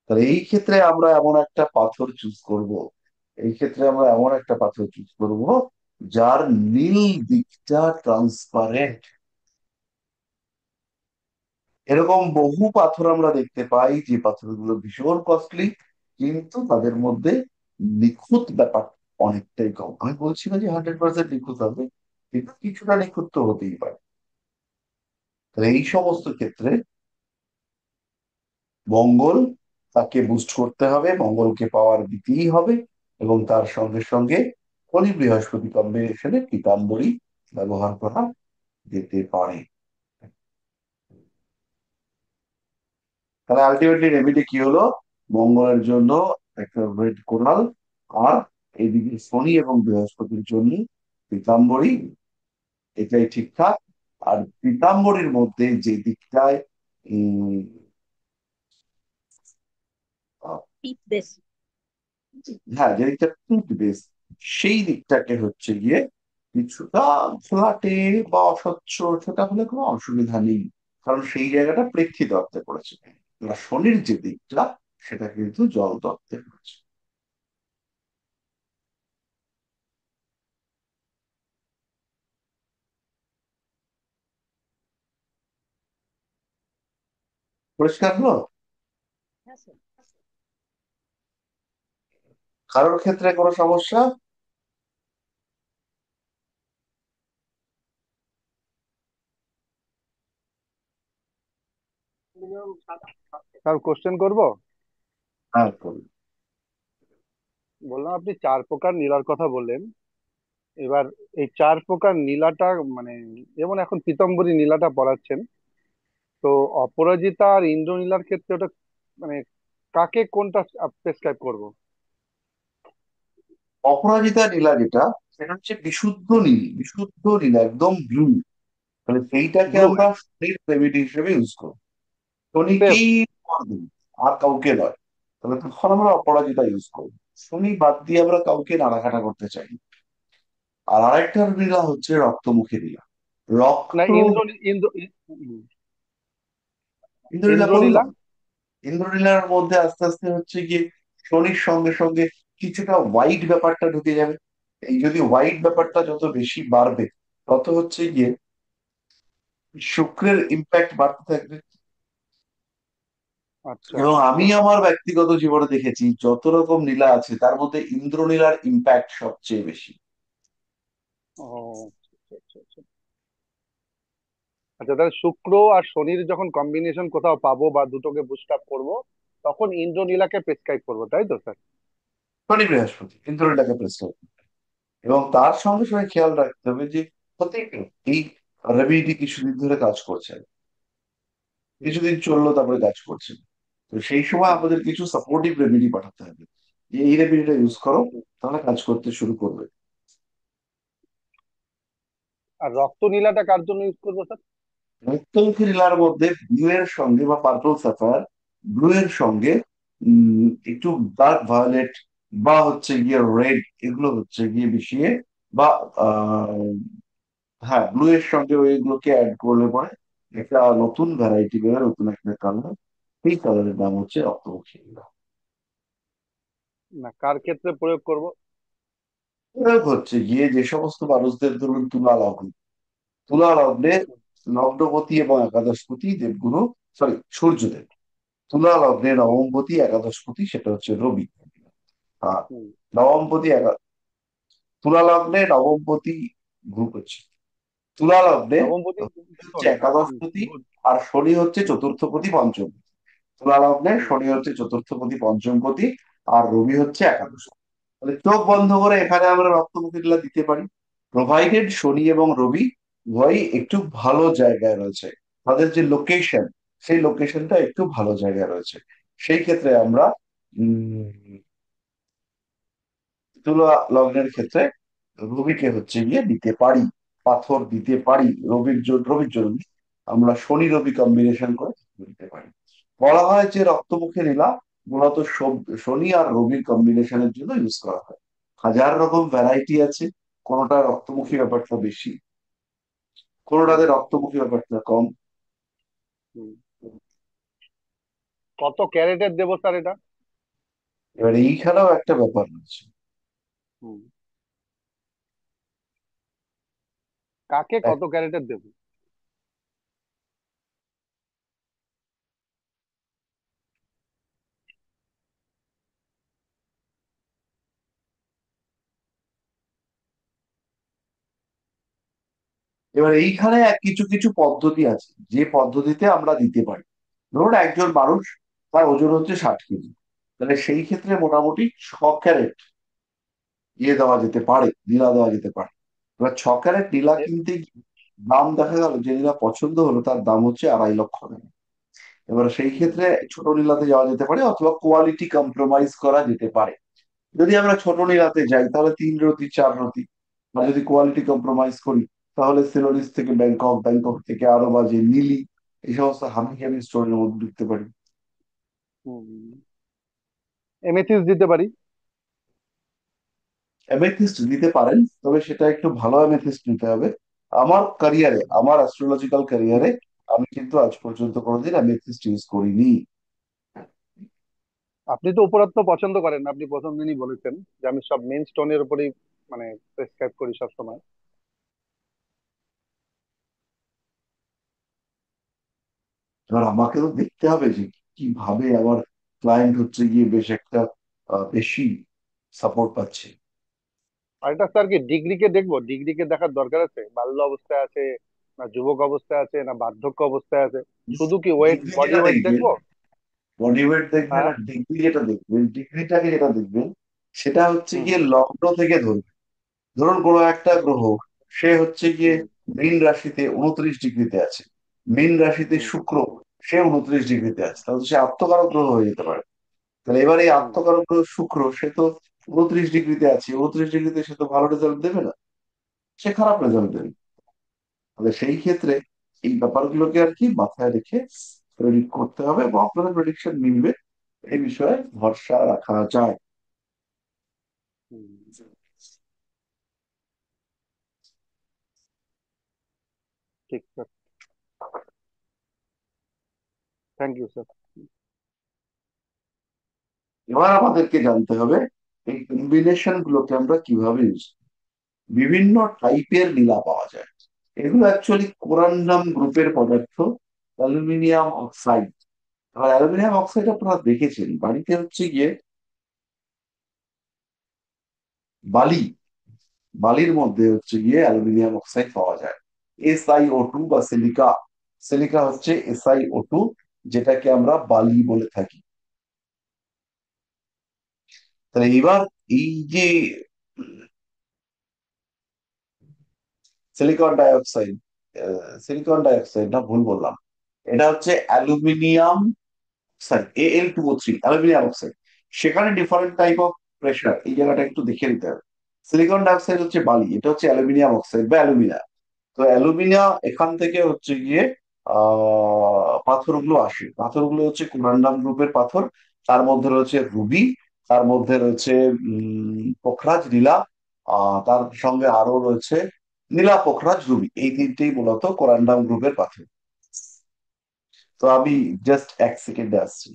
তাহলে এই ক্ষেত্রে আমরা এমন একটা পাথর চুজ করব, এই ক্ষেত্রে আমরা এমন একটা পাথর চুজ করব যার নীল দিকটা ট্রান্সপারেন্ট। এরকম বহু পাথর আমরা দেখতে পাই যে পাথরগুলো ভীষণ কস্টলি, কিন্তু তাদের মধ্যে নিখুঁত ব্যাপার অনেকটাই কম। আমি বলছি না যে 100% নিখুঁত হবে, কিন্তু কিছুটা নিখুঁত তো হতেই পারে। তাহলে এই সমস্ত ক্ষেত্রে মঙ্গল তাকে বুস্ট করতে হবে, মঙ্গলকে পাওয়ার দিতেই হবে, এবং তার সঙ্গে সঙ্গে শনি বৃহস্পতি কম্বিনেশনে পীতাম্বরী ব্যবহার করা যেতে পারে। তাহলে আলটিমেটলি রেমেডি কি হলো? মঙ্গলের জন্য একটা রেড কোরাল, আর এইদিকে শনি এবং বৃহস্পতির জন্য পীতাম্বরী, এটাই ঠিকঠাক। আর পীতাম্বরীর মধ্যে যে দিকটায় উম, আহ, পিঠ বেশি। হ্যাঁ, যে দিকটা ট্রুথ বেস, সেই দিকটাকে হচ্ছে গিয়ে কিছুটা ফ্ল্যাটে বা অস্বচ্ছ সেটা হলে কোনো অসুবিধা নেই, কারণ সেই জায়গাটা পৃথ্বী তত্ত্বে পড়েছে। আর শনির যে দিকটা সেটা কিন্তু জল তত্ত্বে পড়েছে। পরিষ্কার হলো? হ্যাঁ স্যার। কারোর ক্ষেত্রে কোনো সমস্যা? স্যার কোশ্চেন করব। হ্যাঁ, করুন। বললাম আপনি 4 প্রকার নীলার কথা বললেন। এবার এই 4 প্রকার নীলাটা মানে, যেমন এখন পীতাম্বরী নীলাটা পড়াচ্ছেন, তো অপরাজিতা আর ইন্দ্রনীলার ক্ষেত্রে ওটা মানে কাকে কোনটা প্রেসক্রাইব করব? অপরাজিতা নীলা যেটা, সেটা হচ্ছে বিশুদ্ধ নীল, বিশুদ্ধ নীল একদম ব্লু। মানে সেইটাকে ব্লু আমরা শনির রেমেডি হিসেবে ইউজ করি, সেফ। শনিকেই দিই, আর কাউকে নয়। তাহলে তখন আমরা অপরাজিতা ইউজ করি, শনি বাদ দিয়ে আমরা কাউকে নাড়াঘাটা করতে চাই না। আর আরেকটা নীলা হচ্ছে রক্তমুখী নীলা। না, রক্ত ইন্দ্রনীলা ইন্দ্রনীলা। বললাম। ইন্দ্রনীলার মধ্যে আস্তে আস্তে হচ্ছে গিয়ে শনির সঙ্গে সঙ্গে কিছুটা হোয়াইট ব্যাপারটা ঢুকে যাবে। এই যদি হোয়াইট ব্যাপারটা যত বেশি বাড়বে, তত হচ্ছে গিয়ে শুক্রের ইম্প্যাক্ট বাড়তে থাকবে। আচ্ছা। এবং আমি আমার ব্যক্তিগত জীবনে দেখেছি যত রকম নীলা আছে তার মধ্যে ইন্দ্রনীলার ইম্প্যাক্ট সবচেয়ে বেশি। ও আচ্ছা আচ্ছা আচ্ছা। আচ্ছা, তাহলে শুক্র আর শনির যখন কম্বিনেশন কোথাও পাবো বা দুটোকে বুস্ট আপ করবো, তখন ইন্দ্রনীলাকে প্রেসক্রাইব করবো, তাই তো স্যার? শনি বৃহস্পতি ইন্দ্রনীলাকে প্রেস, এবং তার সঙ্গে সঙ্গে খেয়াল রাখতে হবে যে হতেই পারে এই রেমেডি কিছুদিন ধরে কাজ করছে, হুম, কিছুদিন চললো তারপরে কাজ করছে না। তো সেই সময় হুম, আমাদের কিছু সাপোর্টিভ রেমেডি পাঠাতে হবে, যে এই রেমেডিটা ইউজ হুম। করো, তাহলে কাজ করতে শুরু করবে। আর রক্তনীলাটা কার জন্য ইউজ করবো স্যার? রক্তমুখী নীলার মধ্যে ব্লু এর সঙ্গে বা পার্পল স্যাফায়ার, ব্লু এর সঙ্গে একটু ডার্ক ভায়োলেট বা হচ্ছে গিয়ে রেড, এগুলো হচ্ছে গিয়ে মিশিয়ে বা আহ হ্যাঁ, ব্লু এর সঙ্গে ওইগুলোকে অ্যাড করলে পরে একটা নতুন ভ্যারাইটি বেরোয়, নতুন একটা কালার। এই কালারের নাম হচ্ছে রক্তমুখী নীলা। না, কার ক্ষেত্রে প্রয়োগ করব? প্রয়োগ হচ্ছে গিয়ে যে সমস্ত মানুষদের ধরুন তুলা লগ্ন, তুলা লগ্নে লগ্নপতি এবং একাদশপতি দেবগুরু, সরি সূর্যদেব, তুলা লগ্নে নবমপতি একাদশপতি সেটা হচ্ছে রবি। আর হুম। নবমপতি তুলা লগ্নে নবমপতি গ্রুপ হচ্ছে, তুলা লগ্নে নবমপতি হচ্ছে শোন। হুম, একাদশপতি, good, আর শনি হচ্ছে হুম, চতুর্থপতি পঞ্চম। তুলা লগ্নে হুম, শনি হচ্ছে চতুর্থপতি পঞ্চমপতি, আর রবি হচ্ছে হুম, একাদশ। তাহলে চোখ বন্ধ করে এখানে আমরা রক্তমুখীগুলা দিতে পারি, প্রোভাইডেড শনি এবং রবি উভয়ই একটু ভালো জায়গায় রয়েছে, তাদের যে লোকেশন, সেই লোকেশনটা একটু ভালো জায়গায় রয়েছে। সেই ক্ষেত্রে আমরা তুলা লগ্নের ক্ষেত্রে রবিকে হচ্ছে গিয়ে দিতে পারি, পাথর দিতে পারি। রবির জন্য আমরা শনি রবি কম্বিনেশন করে দিতে পারি। বলা হয় যে রক্তমুখী নীলা মূলত শনি আর রবির কম্বিনেশনের জন্য ইউজ করা হয়। হাজার রকম ভ্যারাইটি আছে, কোনোটা রক্তমুখী ব্যাপারটা বেশি, কোনোটাতে হুম, রক্তমুখী ব্যাপারটা কম। হুম। কত ক্যারেটের দেবো স্যার এটা? এবার এইখানেও একটা ব্যাপার রয়েছে। হুম। কাকে কত ক্যারেটের দেবো? এবার এইখানে কিছু কিছু পদ্ধতি আছে যে পদ্ধতিতে আমরা দিতে পারি। ধরুন একজন মানুষ, তার ওজন হচ্ছে 60 কেজি, তাহলে সেই ক্ষেত্রে মোটামুটি 6 ক্যারেট ইয়ে দেওয়া যেতে পারে, নীলা দেওয়া যেতে পারে। এবার 6 ক্যারেট নীলা এ- কিনতে গিয়ে দাম দেখা গেল, যে নীলা পছন্দ হলো তার দাম হচ্ছে 2.5 লক্ষ টাকা। এবার সেই হুম, ক্ষেত্রে ছোট নীলাতে যাওয়া যেতে পারে, অথবা কোয়ালিটি কম্প্রোমাইজ করা যেতে পারে। যদি আমরা ছোট নীলাতে যাই তাহলে 3 রতি 4 রতি, আর যদি কোয়ালিটি কম্প্রোমাইজ করি তাহলে সিলোনিস থেকে ব্যাংকক, ব্যাংকক থেকে আরো বাজে নীলি, এই সমস্ত হামি হামি স্টোরের মধ্যে ঢুকতে পারি। হুম। এমেথিস দিতে পারি। অ্যামেথিস্ট নিতে পারেন, তবে সেটা একটু ভালো অ্যামেথিস্ট নিতে হবে। আমার ক্যারিয়ারে, আমার অ্যাস্ট্রোলজিক্যাল ক্যারিয়ারে আমি কিন্তু আজ পর্যন্ত কোনোদিন অ্যামেথিস্ট ইউজ করিনি। আপনি তো উপরত্ব পছন্দ করেন, আপনি প্রথম দিনই বলেছেন যে আমি সব মেন স্টোনের উপরেই মানে প্রেসক্রাইব করি সবসময়। এবার আমাকে তো দেখতে হবে যে কিভাবে আমার ক্লায়েন্ট হচ্ছে গিয়ে বেশ একটা বেশি সাপোর্ট পাচ্ছে। আর এটা স্যার কি ডিগ্রিকে দেখবো? ডিগ্রিকে দেখার দরকার আছে? বাল্য অবস্থায় আছে, না যুবক অবস্থায় আছে, না বার্ধক্য অবস্থায় আছে? শুধু কি ওয়েট, ডিগ্রি বডি যেটা ওয়েট দেখবেন, দেখবো? বডি ওয়েট দেখবেন, হ্যাঁ। আর ডিগ্রি যেটা দেখবেন, ডিগ্রিটাকে যেটা দেখবেন সেটা হচ্ছে হুম গিয়ে হুম লগ্ন থেকে ধরবেন। ধরুন কোনো একটা গ্রহ, সে হচ্ছে গিয়ে হুম মীন রাশিতে 29 ডিগ্রিতে আছে, মীন রাশিতে হুম শুক্র, সে 29 ডিগ্রিতে আছে, তাহলে সে আত্মকারক গ্রহ হয়ে যেতে পারে। তাহলে এবার এই হুম আত্মকারক গ্রহ শুক্র, সে তো 29 ডিগ্রিতে আছে, 29 ডিগ্রিতে সে তো ভালো রেজাল্ট দেবে না, সে খারাপ রেজাল্ট দেবে। তাহলে সেই ক্ষেত্রে এই ব্যাপারগুলোকে আর কি মাথায় রেখে প্রেডিক্ট করতে হবে, এবং আপনাদের প্রেডিকশন মিলবে, এই বিষয়ে ভরসা রাখা যায়। হুম। ঠিক স্যার। Thank you sir. এবার আমাদেরকে জানতে হবে এই কম্বিনেশন গুলোকে আমরা কিভাবে ইউজ। বিভিন্ন টাইপের নীলা পাওয়া যায়, এগুলো অ্যাকচুয়ালি কোরান্ডাম গ্রুপের পদার্থ, অ্যালুমিনিয়াম অক্সাইড। আর অ্যালুমিনিয়াম অক্সাইড আপনারা দেখেছেন বাড়িতে হচ্ছে গিয়ে বালি, বালির মধ্যে হচ্ছে গিয়ে অ্যালুমিনিয়াম অক্সাইড পাওয়া যায়। SiO2 বা সিলিকা, সিলিকা হচ্ছে SiO2, যেটাকে আমরা বালি বলে থাকি। তাহলে এবার এই যে সিলিকন ডাইঅক্সাইড, সিলিকন ডাইঅক্সাইড না, ভুল বললাম, এটা হচ্ছে aluminium oxide, Al2O3, aluminium oxide. সেখানে ডিফারেন্ট টাইপ অফ প্রেশার, এই জায়গাটা একটু দেখে নিতে হবে। সিলিকন ডাইঅক্সাইড হচ্ছে বালি, এটা হচ্ছে অ্যালুমিনিয়াম অক্সাইড বা অ্যালুমিনা। তো অ্যালুমিনিয়া এখান থেকে হচ্ছে গিয়ে পাথরগুলো আসে, পাথরগুলো হচ্ছে কুমান্ডাম গ্রুপের পাথর। তার মধ্যে রয়েছে রুবি, তার মধ্যে রয়েছে পোখরাজ নীলা, তার সঙ্গে আরো রয়েছে নীলা পোখরাজ রুবি, এই তিনটেই মূলত কোরান্ডাম গ্রুপের পাথর। তো আমি জাস্ট এক সেকেন্ডে আসছি।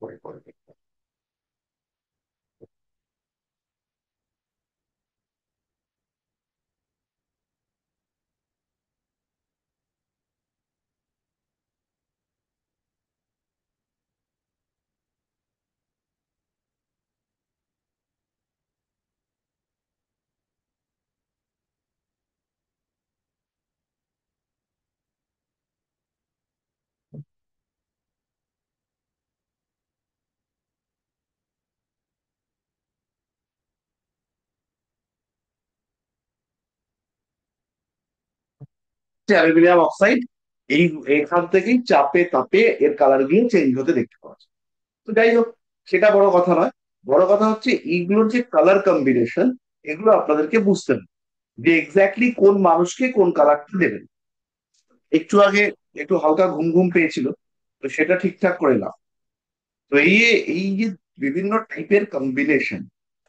পরে পরে অ্যালুমিনিয়াম অক্সাইড, এই এখান থেকেই চাপে তাপে এর কালার গুলো চেঞ্জ হতে দেখতে পাওয়া যায়। তো যাই হোক, সেটা বড় কথা নয়। বড় কথা হচ্ছে এইগুলোর যে কালার কম্বিনেশন, এগুলো আপনাদেরকে বুঝতে হবে যে এক্স্যাক্টলি কোন মানুষকে কোন কালারটা দেবেন। একটু আগে একটু হালকা ঘুম ঘুম পেয়েছিল, তো সেটা ঠিকঠাক করে নাও। তো এই যে বিভিন্ন টাইপের কম্বিনেশন,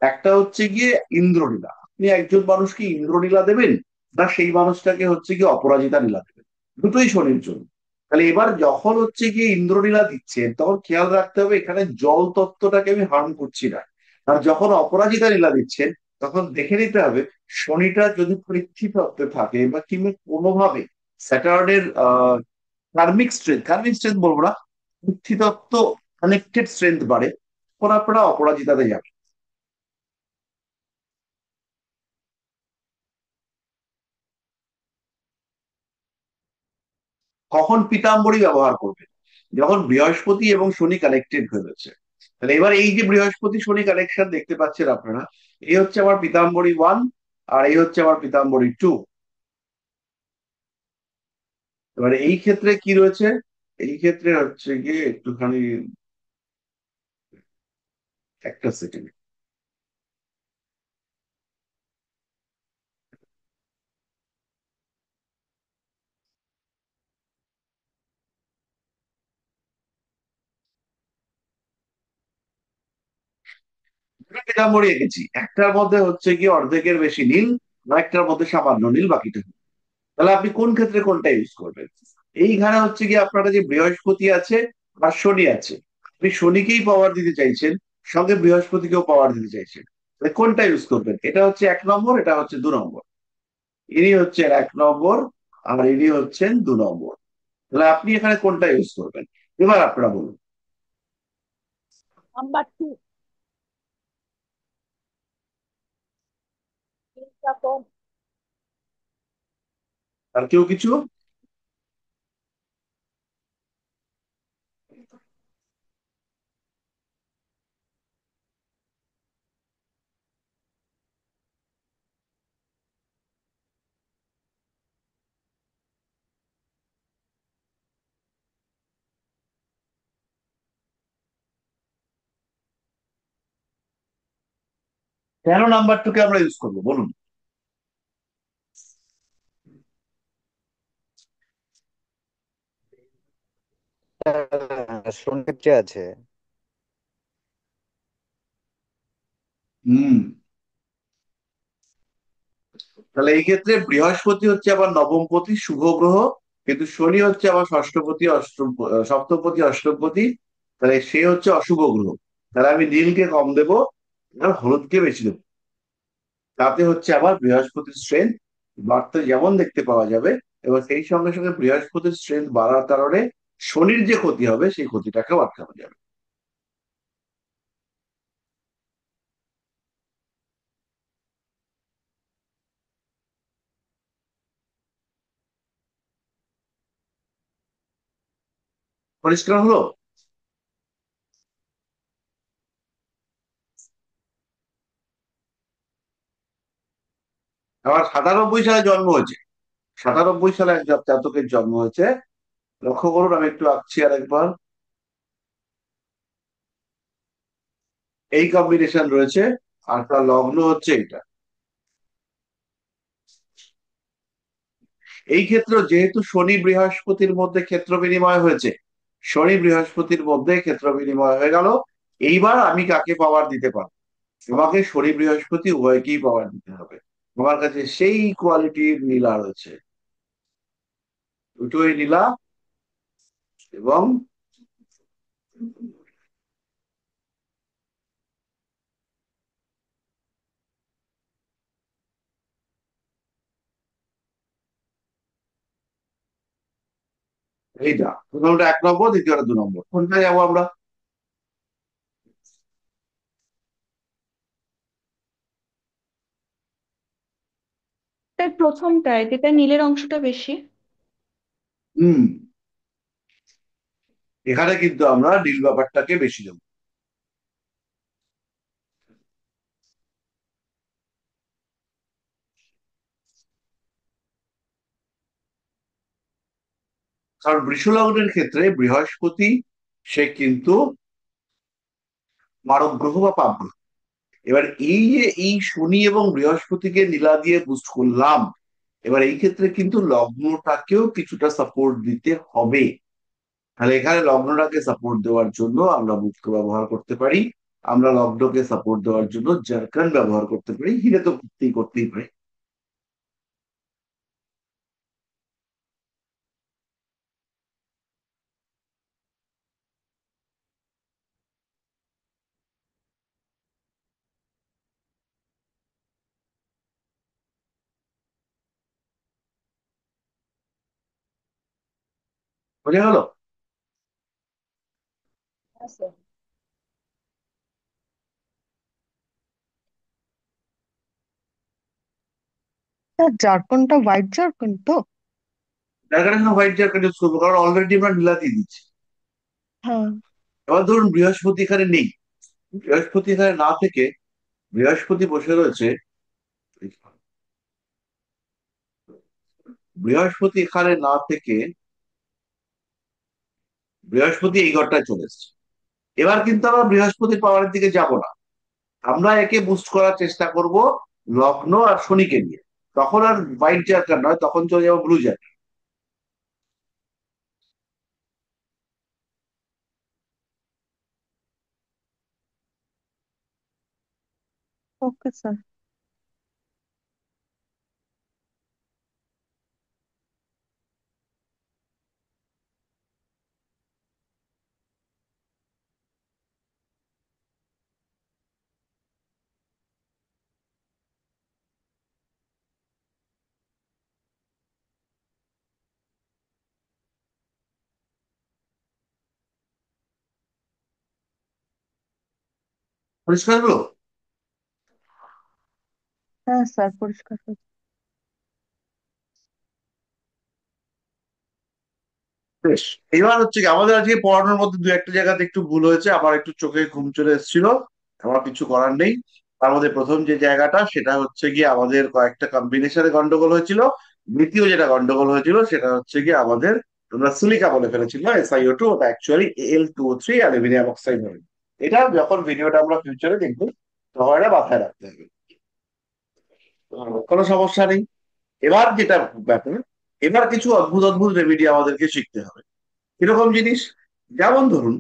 একটা হচ্ছে গিয়ে ইন্দ্রনীলা, আপনি একজন মানুষকে ইন্দ্রনীলা দেবেন, না সেই মানুষটাকে হচ্ছে গিয়ে অপরাজিতা নীলা দেবেন, দুটোই শনির জন্য। তাহলে এবার যখন হচ্ছে গিয়ে ইন্দ্রনীলা দিচ্ছেন, তখন খেয়াল রাখতে হবে এখানে জল তত্ত্বটাকে আমি হার্ম করছি না। আর যখন অপরাজিতা নীলা দিচ্ছেন, তখন দেখে নিতে হবে শনিটা যদি পৃথ্বী তত্ত্বে থাকে বা কিংবা কোনোভাবে স্যাটার্নের কার্মিক স্ট্রেংথ, কার্মিক স্ট্রেংথ বলবো না, পৃথ্বীতত্ত্ব কানেক্টেড স্ট্রেংথ বাড়ে, তখন আপনারা অপরাজিতাতে যাবে। কখন পিতাম্বরী ব্যবহার করবে? যখন বৃহস্পতি এবং শনি কানেক্টেড হয়ে রয়েছে। তাহলে এবার এই যে বৃহস্পতি শনি কানেকশন দেখতে পাচ্ছেন আপনারা, এই হচ্ছে আমার পিতাম্বরী 1, আর এই হচ্ছে আমার পিতাম্বরী 2। এবারে এই ক্ষেত্রে কি রয়েছে, এই ক্ষেত্রে হচ্ছে গিয়ে একটুখানি, একটা সেকেন্ড। পিতাম্বরী এঁকেছি, একটার মধ্যে হচ্ছে কি অর্ধেকের বেশি নীল, আর একটার মধ্যে সামান্য নীল, বাকিটা নীল। তাহলে আপনি কোন ক্ষেত্রে কোনটা ইউজ করবেন? এইখানে হচ্ছে কি আপনারা যে বৃহস্পতি আছে আর শনি আছে, আপনি শনিকেই পাওয়ার দিতে চাইছেন, সঙ্গে বৃহস্পতিকেও পাওয়ার দিতে চাইছেন। তাহলে কোনটা ইউজ করবেন? এটা হচ্ছে 1 নম্বর, এটা হচ্ছে 2 নম্বর। ইনি হচ্ছেন 1 নম্বর, আর ইনি হচ্ছেন 2 নম্বর। তাহলে আপনি এখানে কোনটা ইউজ করবেন? এবার আপনারা বলুন। Number two. তারপর আর কেউ কিছু? 13 নাম্বারটাকে আমরা ইউজ করবো, বলুন। শোন ক্ষেত্রে আছে। হুম। তাহলে এই ক্ষেত্রে বৃহস্পতি হচ্ছে আবার নবমপতি, শুভ গ্রহ, কিন্তু শনি হচ্ছে আবার ষষ্ঠপতি, অষ্টম, সপ্তমপতি, অষ্টমপতি। তাহলে সে হচ্ছে অশুভ গ্রহ। তাহলে আমি নীলকে কম দেবো, আর হলুদকে বেশি দেবো। তাতে হচ্ছে আবার বৃহস্পতির স্ট্রেংথ বাড়তে যেমন দেখতে পাওয়া যাবে, এবং সেই সঙ্গে সঙ্গে বৃহস্পতির স্ট্রেংথ বাড়ার কারণে শনির যে ক্ষতি হবে সেই ক্ষতিটাকেও আটকানো যাবে। পরিষ্কার হলো? আমার 97 সালে জন্ম হয়েছে, 97 সালে এক জাতকের জন্ম হয়েছে। লক্ষ্য করুন, আমি একটু আঁকছি আর একবার। এই কম্বিনেশন রয়েছে, আর তার লগ্ন হচ্ছে এটা। এই ক্ষেত্রে যেহেতু শনি বৃহস্পতির মধ্যে ক্ষেত্র বিনিময় হয়েছে, শনি বৃহস্পতির মধ্যে ক্ষেত্র বিনিময় হয়ে গেল। এইবার আমি কাকে পাওয়ার দিতে পারবো? আমাকে শনি বৃহস্পতি উভয়কেই পাওয়ার দিতে হবে। আমার কাছে সেই কোয়ালিটির নীলা রয়েছে, দুটোই নীলা। এবং এইটা প্রথমটা 1 নম্বর, দ্বিতীয়টা 2 নম্বর। কোনটা যাবো আমরা? তার প্রথমটায় যেটা নীলের অংশটা বেশি। হুম। এখানে কিন্তু আমরা নীল ব্যাপারটাকে বেশি দেবো। কারণ বৃষ লগ্নের ক্ষেত্রে বৃহস্পতি সে কিন্তু মারক গ্রহ বা পাপ গ্রহ। এবার এই যে এই শনি এবং বৃহস্পতিকে নীলা দিয়ে বুস্ট করলাম, এবার এই ক্ষেত্রে কিন্তু লগ্নটাকেও কিছুটা সাপোর্ট দিতে হবে। তাহলে এখানে লগ্নটাকে সাপোর্ট দেওয়ার জন্য আমরা মুক্ত ব্যবহার করতে পারি, আমরা লগ্নকে সাপোর্ট দেওয়ার জন্য জারকান ব্যবহার করতে পারি, হিরে তো করতেই করতেই পারি। বোঝা গেল? আছে। স্যার ঝাড়খণ্ডটা হোয়াইট ঝাড়খণ্ড তো? জারকানের সঙ্গে হোয়াইট জারকান ইউজ করবো, কারণ অলরেডি আমরা নীলাতেই দিচ্ছি। হ্যাঁ। এবার ধরুন বৃহস্পতি এখানে নেই, বৃহস্পতি এখানে না থেকে বৃহস্পতি বসে রয়েছে, বৃহস্পতি এখানে না থেকে বৃহস্পতি এই ঘরটায় চলে এসেছে। এবার কিন্তু আমরা বৃহস্পতির পাওয়ারের দিকে যাব না, আমরা একে বুস্ট করার চেষ্টা করব লগ্ন আর শনিকে নিয়ে। তখন আর হোয়াইট জার্কার নয়, তখন চলে যাবো ব্লু জার্কার। Okay sir. পরিষ্কার হলো? হ্যাঁ স্যার, পরিষ্কার হয়েছে। বেশ। এবার হচ্ছে কি আমাদের আজকে পড়ানোর মধ্যে দু একটা জায়গাতে একটু ভুল হয়েছে, আবার একটু চোখে ঘুম চলে এসেছিল, আমার কিছু করার নেই। তার মধ্যে প্রথম যে জায়গাটা সেটা হচ্ছে গিয়ে আমাদের কয়েকটা কম্বিনেশনে গন্ডগোল হয়েছিল। দ্বিতীয় যেটা গন্ডগোল হয়েছিল সেটা হচ্ছে গিয়ে আমাদের আমরা সিলিকা বলে ফেলেছিল, SiO2, ওটা অ্যাকচুয়ালি Al2O3 অ্যালুমিনিয়াম অক্সাইড হবে। এটা যখন ভিডিওটা আমরা ফিউচারে দেখবো তখন এটা মাথায় রাখতে হবে, কোনো সমস্যা নেই। এবার যেটা ব্যাপার, এবার কিছু অদ্ভুত অদ্ভুত রেমেডি আমাদেরকে শিখতে হবে। এরকম জিনিস, যেমন ধরুন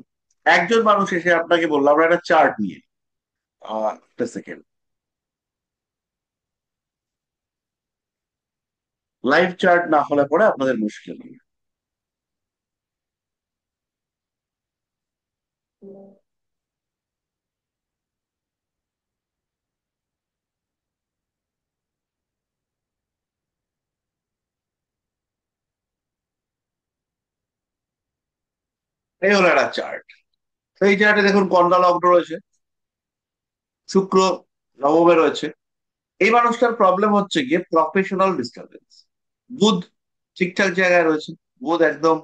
একজন মানুষ এসে আপনাকে বললো আমরা একটা চার্ট নিয়ে, একটা সেকেন্ড, লাইভ চার্ট না হলে পরে আপনাদের মুশকিল। এই হলো একটা চার্ট। এই চার্টে দেখুন কন্যা লগ্ন রয়েছে, শুক্র নবমে রয়েছে। এই মানুষটার প্রবলেম হচ্ছে গিয়ে প্রফেশনাল ডিস্টারবেন্স। বুধ ঠিকঠাক জায়গায় রয়েছে, বুধ একদম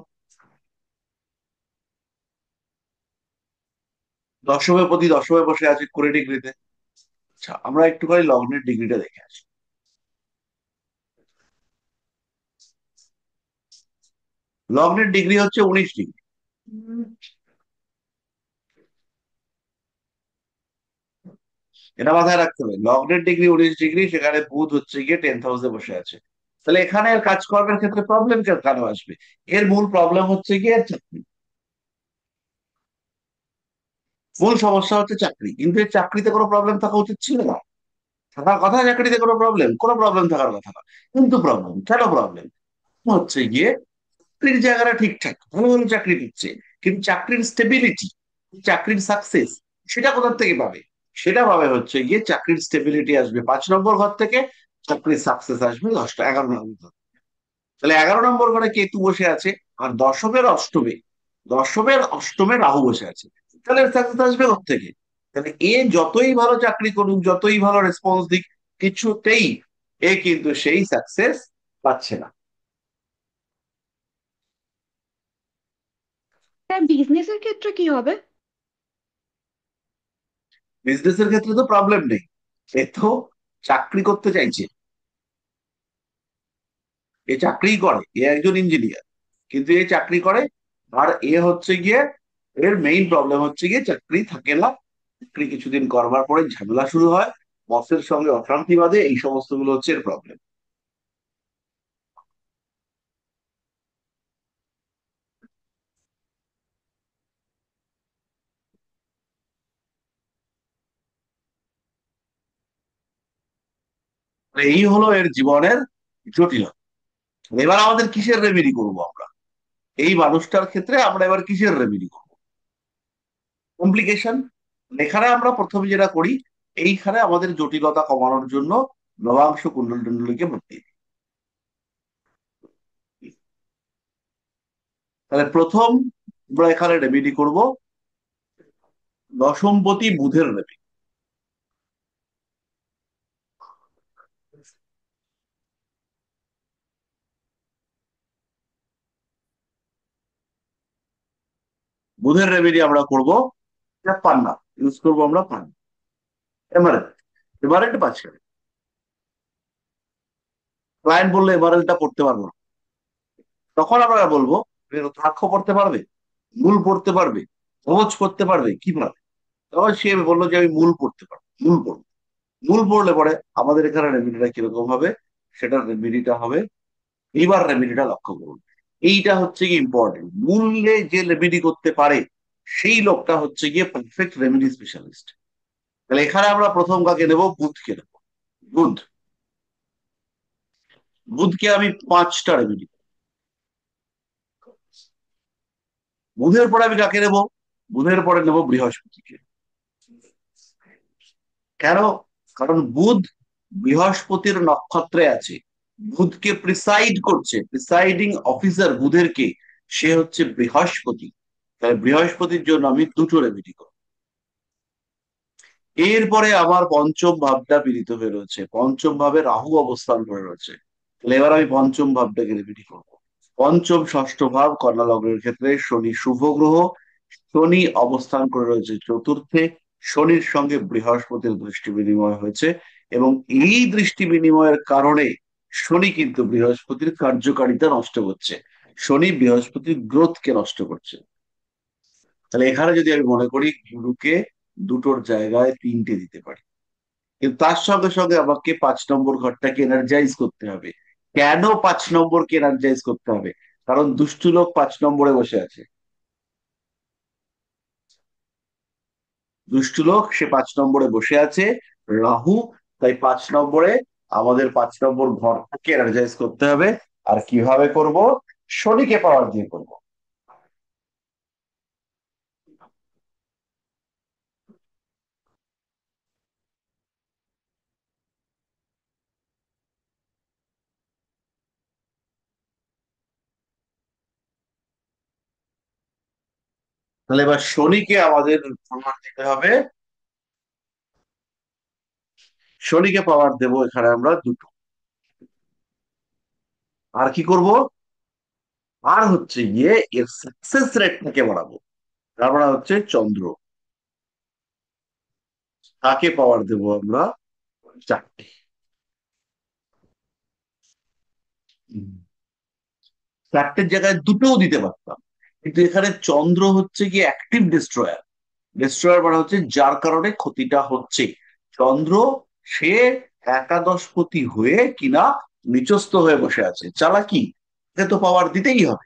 দশমে প্রতি দশমে বসে আছে 20 ডিগ্রিতে। আচ্ছা, আমরা একটুখানি লগ্নের ডিগ্রিটা দেখে আসি। লগ্নের ডিগ্রি হচ্ছে 19 ডিগ্রি। এটা মাথায় রাখতে হবে, লগ্নের ডিগ্রি 19 ডিগ্রি, সেখানে বুধ হচ্ছে গিয়ে 10th হাউসে বসে আছে। তাহলে এখানে এর কাজকর্মের ক্ষেত্রে প্রবলেম কেন আসবে? এর মূল প্রবলেম হচ্ছে গিয়ে এর চাকরি। মূল সমস্যা হচ্ছে চাকরি, কিন্তু এর চাকরিতে কোনো প্রবলেম থাকা উচিত ছিল না। থাকার কথা চাকরিতে কোনো প্রবলেম থাকার কথা না। কিন্তু প্রবলেম কেন? প্রবলেম হচ্ছে গিয়ে চাকরির জায়গাটা ঠিকঠাক, ভালো ভালো চাকরি দিচ্ছে, কিন্তু চাকরির স্টেবিলিটি, চাকরির সাকসেস, সেটা কোথা থেকে পাবে? সেটা পাবে হচ্ছে গিয়ে চাকরির স্টেবিলিটি আসবে 5 নম্বর ঘর থেকে, চাকরির সাকসেস আসবে 11 নম্বর ঘর। তাহলে 11 নম্বর ঘরে কেতু বসে আছে, আর দশমের অষ্টমে রাহু বসে আছে। তাহলে সাকসেস আসবে থেকে? তাহলে এ যতই ভালো চাকরি করুক, যতই ভালো রেসপন্স দিক, কিছুতেই এ কিন্তু সেই সাকসেস পাচ্ছে না। তার বিজনেসের ক্ষেত্রে কি হবে? বিজনেসের ক্ষেত্রে তো প্রবলেম নেই, এ তো চাকরি করতে চাইছে, এ চাকরিই করে, এ একজন ইঞ্জিনিয়ার, কিন্তু এ চাকরি করে। আর এ হচ্ছে গিয়ে এর মেইন প্রবলেম হচ্ছে গিয়ে চাকরি থাকে না। চাকরি কিছুদিন করবার পরে ঝামেলা শুরু হয়, বসের সঙ্গে অশান্তি বাঁধে, এই সমস্ত গুলো হচ্ছে এর প্রবলেম। এই হলো এর জীবনের জটিলতা। এবার আমাদের কিসের রেমেডি করবো আমরা? এই মানুষটার ক্ষেত্রে আমরা এবার কিসের রেমেডি করবো? কমপ্লিকেশন। এখানে আমরা প্রথমে যেটা করি, এইখানে আমাদের জটিলতা কমানোর জন্য নবাংশ কুণ্ডল টুণ্ডলীকে ভর্তি দিই। তাহলে প্রথম আমরা এখানে রেমেডি করব দশমপতি বুধের রেমেডি। বুধের রেমেডি আমরা করব পান্না, ইউজ করবো আমরা পান্না, এমারেল। এমারেল্ট পাচ্ছি, ক্লায়েন্ট বললে এমারেলটা পড়তে পারবো না, তখন আমরা বলবো রুদ্রাক্ষ পড়তে পারবে, মূল পড়তে পারবে, কবচ পড়তে পারবে, কি পারবে? তখন সে বললো যে আমি মূল পড়তে পারবো, মূল পড়বো। মূল পড়লে পরে আমাদের এখানে রেমেডিটা কিরকম হবে? সেটার রেমেডিটা হবে, এইবার রেমেডিটা লক্ষ্য করুন। এইটা হচ্ছে কি ইম্পর্টেন্ট, মূলে যে রেমেডি করতে পারে সেই লোকটা হচ্ছে গিয়ে পারফেক্ট রেমেডি স্পেশালিস্ট। তাহলে এখানে আমরা প্রথম কাকে নেব? বুধকে নেব। বুধ। বুধকে আমি 5টা রেমেডি। বুধের পরে আমি কাকে নেব? বুধের পরে নেব বৃহস্পতিকে। কেন? কারণ বুধ বৃহস্পতির নক্ষত্রে আছে। বুধকে প্রিসাইড করছে, প্রিসাইডিং অফিসার বুধের কে? সে হচ্ছে বৃহস্পতি। তাহলে বৃহস্পতির জন্য আমি 2টো রেমেডি করব। এরপরে আমার পঞ্চম ভাবটা পীড়িত হয়ে রয়েছে, পঞ্চম ভাবে রাহু অবস্থান করে রয়েছে। তাহলে এবার আমি পঞ্চম ভাবটাকে রেমেডি করবো। পঞ্চম ষষ্ঠ ভাব কন্যা লগ্নের ক্ষেত্রে শনি শুভ গ্রহ। শনি অবস্থান করে রয়েছে চতুর্থে। শনির সঙ্গে বৃহস্পতির দৃষ্টি বিনিময় হয়েছে, এবং এই দৃষ্টি বিনিময়ের কারণে শনি কিন্তু বৃহস্পতির কার্যকারিতা নষ্ট করছে। শনি বৃহস্পতির গ্রোথকে নষ্ট করছে। তাহলে এখানে যদি আমি মনে করি গুরুকে 2টোর জায়গায় 3টে দিতে পারি, কিন্তু তার সঙ্গে সঙ্গে আমাকে 5 নম্বর ঘরটাকে এনার্জাইজ করতে হবে। কেন 5 নম্বরকে এনার্জাইজ করতে হবে? কারণ দুষ্টু লোক 5 নম্বরে বসে আছে। দুষ্টু লোক সে 5 নম্বরে বসে আছে, রাহু। তাই 5 নম্বরে আমাদের 5 নম্বর ঘরটাকে এনার্জাইজ করতে হবে। আর কিভাবে করব? শনিকে পাওয়ার দিয়ে করব। তাহলে এবার শনিকে আমাদের পাওয়ার দিতে হবে। শনিকে পাওয়ার দেবো এখানে আমরা 2টো। আর কি করব? আর হচ্ছে গিয়ে এর সাকসেস রেটটাকে বাড়াবো। তার মানে হচ্ছে চন্দ্র। তাকে পাওয়ার দেবো আমরা 4টে। হুম। 4টের জায়গায় 2টোও দিতে পারতাম, কিন্তু এখানে চন্দ্র হচ্ছে কি অ্যাক্টিভ ডিস্ট্রয়ার। ডিস্ট্রয়ার মানে হচ্ছে যার কারণে ক্ষতিটা হচ্ছে। চন্দ্র সে একাদশপতি হয়ে কিনা নিচস্থ হয়ে বসে আছে, চালাকি। একে তো পাওয়ার দিতেই হবে।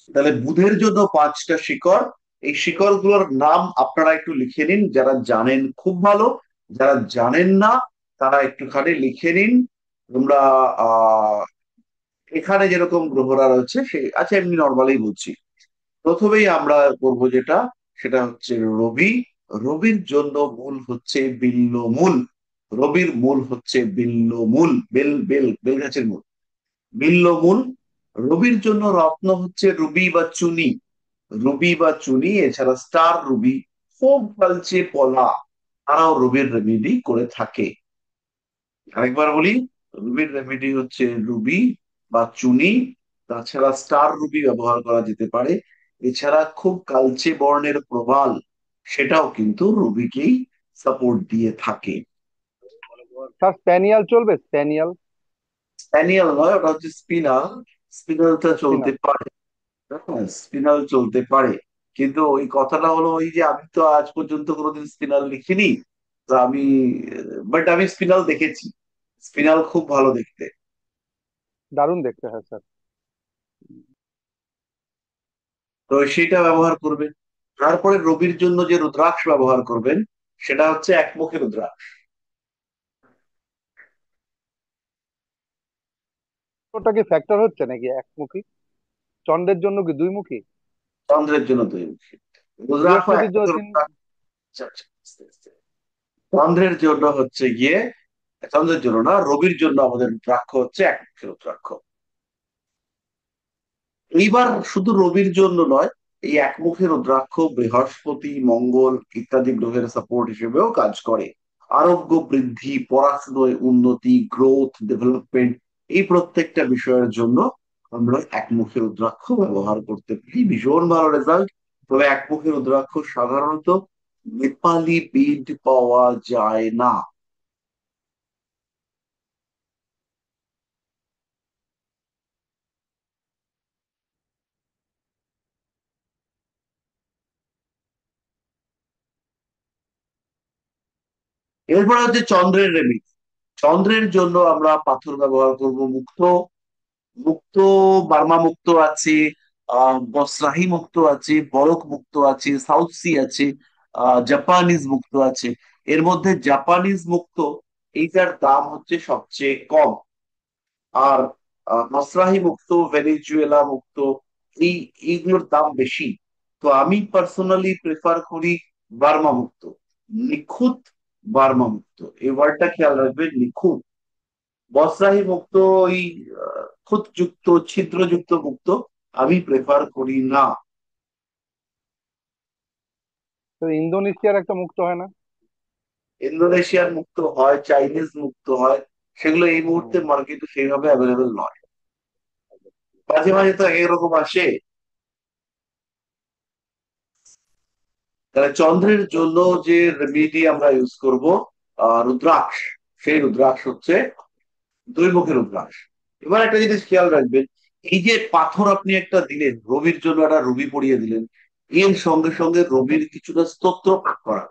তাহলে বুধের জন্য 5টা শিকড়। এই শিকড় গুলোর নাম আপনারা একটু লিখে নিন, যারা জানেন খুব ভালো, যারা জানেন না তারা একটুখানি লিখে নিন। তোমরা এখানে যেরকম গ্রহরা রয়েছে সে আচ্ছা এমনি নর্মালি বলছি। প্রথমেই আমরা করব যেটা, সেটা হচ্ছে রবি। রবির জন্য মূল হচ্ছে বিল্ল মূল। রবির মূল হচ্ছে বিল্ল মূল, বেল বেল বেল গাছের মূল, বিল্ল মূল। রবির জন্য রত্ন হচ্ছে রুবি বা চুনি। রুবি বা চুনি, এছাড়া স্টার রুবি, ফোম কালচে পলা, তারাও রবির রেমেডি করে থাকে। আরেকবার বলি, রুবির রেমেডি হচ্ছে রুবি বা চুনি, তাছাড়া স্টার রুবি ব্যবহার করা যেতে পারে। এছাড়া খুব কালচে বর্ণের প্রবাল, সেটাও কিন্তু রুবিকেই সাপোর্ট দিয়ে থাকে। স্যার স্প্যানিয়াল চলবে? স্প্যানিয়াল? স্প্যানিয়াল নয়, ওটা হচ্ছে স্পিনাল। স্পিনালটা চলতে স্পিনাল? পারে। হ্যাঁ, স্পিনাল চলতে পারে, কিন্তু ওই কথাটা হলো ওই যে আমি তো আজ পর্যন্ত কোনোদিন স্পিনাল লিখিনি। তো আমি, বাট আমি স্পিনাল দেখেছি। স্পিনাল খুব ভালো দেখতে। দারুণ দেখতে হয় স্যার। তো সেটা ব্যবহার করবেন। তারপরে রবির জন্য যে রুদ্রাক্ষ ব্যবহার করবেন সেটা হচ্ছে একমুখী রুদ্রাক্ষ। ওটা কি ফ্যাক্টর হচ্ছে নাকি একমুখী? চন্দ্রের জন্য কি দুই মুখী? চন্দ্রের জন্য 2 মুখী। রুদ্রাক্ষ বৃহস্পতির জন্য একমুখী তিন? রুদ্রাক্ষ। আচ্ছা, আচ্ছা, আস্তে আস্তে। চন্দ্রের জন্য হচ্ছে গিয়ে, চন্দ্রের জন্য না, রবির জন্য আমাদের রুদ্রাক্ষ হচ্ছে একমুখী রুদ্রাক্ষ। এইবার শুধু রবির জন্য নয়, এই একমুখী রুদ্রাক্ষ বৃহস্পতি, মঙ্গল ইত্যাদি গ্রহের সাপোর্ট হিসেবেও কাজ করে। আরোগ্য বৃদ্ধি, পড়াশোনায় উন্নতি, গ্রোথ, ডেভেলপমেন্ট, এই প্রত্যেকটা বিষয়ের জন্য আমরা একমুখী রুদ্রাক্ষ ব্যবহার করতে পারি। ভীষণ ভালো রেজাল্ট। তবে একমুখী রুদ্রাক্ষ সাধারণত নেপালি বিড পাওয়া যায় না। এরপরে হচ্ছে চন্দ্রের রেমেডি। চন্দ্রের জন্য আমরা পাথর ব্যবহার করব মুক্ত। মুক্ত, বার্মা মুক্ত আছে, বসরাহি মুক্ত আছে, বরক মুক্ত আছে, সাউথ সি আছে। জাপানিজ মুক্ত আছে। এর মধ্যে জাপানিজ মুক্ত এইটার দাম হচ্ছে সবচেয়ে কম। আর মাসরাহি মুক্ত, ভেনেজুয়েলা মুক্ত, এই এইগুলোর দাম বেশি। তো আমি পার্সোনালি প্রেফার করি বার্মা মুক্ত, নিখুঁত বার্মা মুক্ত। এই ওয়ার্ডটা খেয়াল রাখবেন, নিখুঁত। মসরাহি মুক্ত ওই খুঁতযুক্ত ছিদ্রযুক্ত মুক্ত আমি প্রেফার করি না। তো ইন্দোনেশিয়ার একটা মুক্ত হয় না? ইন্দোনেশিয়ার মুক্ত হয়, চাইনিজ মুক্ত হয়, সেগুলো এই মুহূর্তে হুম। মার্কেটে সেইভাবে অ্যাভেলেবেল নয়। মাঝে মাঝে তো এরকম আসে। তাহলে চন্দ্রের জন্য যে রেমেডি আমরা ইউজ করব, রুদ্রাক্ষ। সেই রুদ্রাক্ষ হচ্ছে দুই মুখের রুদ্রাক্ষ। এবার একটা জিনিস খেয়াল রাখবেন, এই যে পাথর আপনি একটা দিলেন, রবির জন্য একটা রবি পড়িয়ে দিলেন, এর সঙ্গে সঙ্গে রবির কিছুটা স্তোত্র পাঠ করান।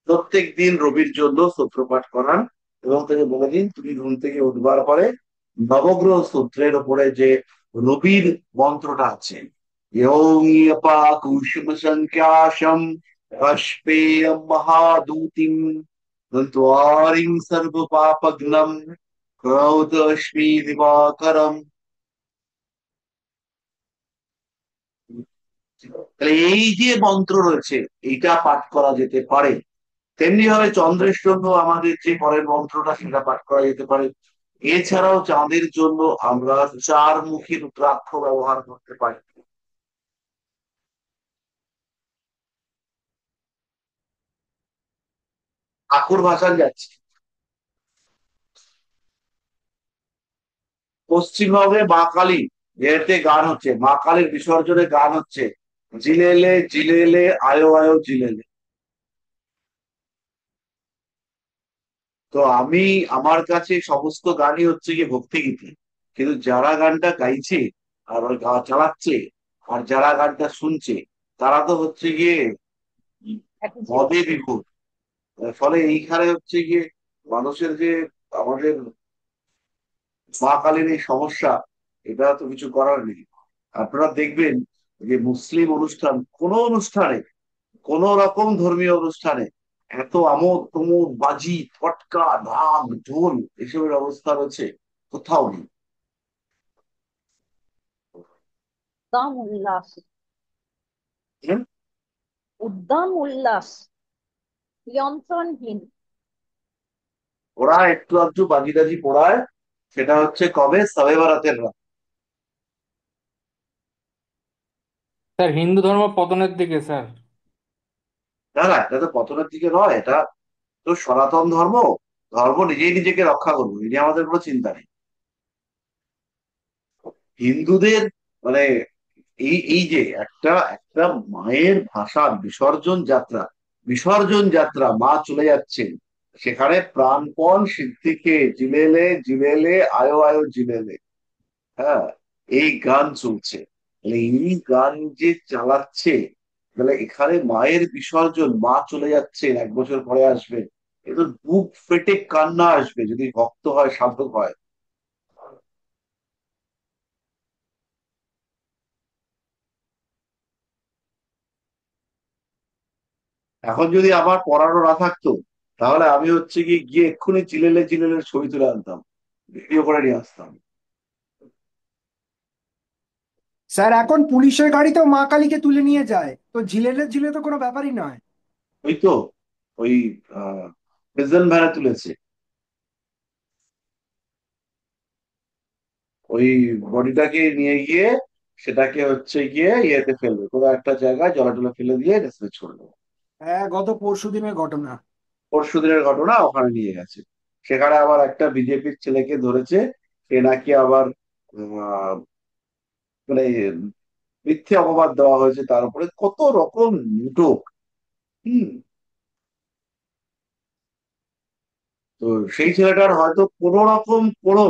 প্রত্যেক দিন রবির জন্য স্তোত্র পাঠ করান, এবং তাকে বলে দিন তুমি ঘুম থেকে উঠবার পরে নবগ্রহ সূত্রের উপরে যে রবির মন্ত্রটা আছে, ইয়ং ইয়পা কুসুম সংখ্যাসম কস্পেয়ম মহাদূতিম দন্ত্বারিং সর্ব পাপগ্নম ক্রৌদশ্মী দিবাকরম। তাহলে এই যে মন্ত্র রয়েছে, এইটা পাঠ করা যেতে পারে। তেমনি ভাবে চন্দ্রের জন্য আমাদের যে পরের মন্ত্রটা, সেটা পাঠ করা যেতে পারে। এছাড়াও চাঁদের জন্য আমরা চার মুখী রুদ্রাক্ষ ব্যবহার করতে পারি। ঠাকুর ভাসান যাচ্ছে, পশ্চিমবঙ্গে মা কালী, এতে গান হচ্ছে, মা কালীর বিসর্জনে গান হচ্ছে, জিলেলে জিলেলে আয়ো আয়ো জিলেলে। তো আমি, আমার কাছে সমস্ত গানই হচ্ছে গিয়ে ভক্তিগীতি, কিন্তু যারা গানটা গাইছে আর ওই গা চালাচ্ছে আর যারা গানটা শুনছে, তারা তো হচ্ছে গিয়ে এখন ছিল মদে বিভোর। ফলে এইখানে হচ্ছে গিয়ে মানুষের যে, আমাদের মা কালীর এই সমস্যা, এটা তো কিছু করার নেই। আপনারা দেখবেন যে মুসলিম অনুষ্ঠান, কোন অনুষ্ঠানে, কোন রকম ধর্মীয় অনুষ্ঠানে এত আমোদ প্রমোদ, বাজি পটকা ঢাক ঢোল এসবের অবস্থা রয়েছে কোথাও নেই। উদ্দাম উল্লাস, হুম? উদ্দাম উল্লাস, নিয়ন্ত্রণহীন। ওরা একটু আধটু বাজি টাজি পোড়ায়, সেটা হচ্ছে কবে, শবে বরাতের রাত। স্যার হিন্দু ধর্ম পতনের দিকে স্যার। না না, এটা তো পতনের দিকে নয়, এটা তো সনাতন ধর্ম। ধর্ম নিজেই নিজেকে রক্ষা করবো, এই নিয়ে আমাদের কোনো চিন্তা নেই। হিন্দুদের মানে এই এই যে একটা একটা মায়ের ভাসান, বিসর্জন যাত্রা, বিসর্জন যাত্রা, মা চলে যাচ্ছেন, সেখানে প্রাণপণ সিদ্ধিকে জিলেলে জিলেলে আয়ো আয়ো জিলেলে, হ্যাঁ, এই গান চলছে। তাহলে এই গান যে চালাচ্ছে, তাহলে এখানে মায়ের বিসর্জন, মা চলে যাচ্ছেন, 1 বছর পরে আসবেন, এ তো বুক ফেটে কান্না আসবে যদি ভক্ত হয়, সাধক হয়। এখন যদি আমার পড়ানো না থাকতো, তাহলে আমি হচ্ছে গিয়ে গিয়ে এক্ষুনি চিলেলে চিলেলের ছবি তুলে আনতাম, ভিডিও করে নিয়ে আসতাম। স্যার এখন পুলিশের গাড়িতেও মা কালীকে তুলে নিয়ে যায়, তো ঝিলেলে ঝিলে তো কোনো ব্যাপারই নয়। ওই তো, ওই প্রেজেন্ট ভ্যানে তুলেছে, ওই বডিটাকে নিয়ে গিয়ে সেটাকে হচ্ছে গিয়ে ইয়েতে ফেলবে, কোনো একটা জায়গায় জলা টলা ফেলে দিয়ে ডেসপাচ করবে। হ্যাঁ, গত পরশু দিনের ঘটনা। পরশুদিনের ঘটনা, ওখানে নিয়ে গেছে। সেখানে আবার একটা বিজেপির ছেলেকে ধরেছে, সে নাকি আবার আহ, মানে মিথ্যে অপবাদ দেওয়া হয়েছে তার উপরে, কত রকম নাটক। হম। তো সেই ছেলেটার হয়তো কোনো রকম কোনো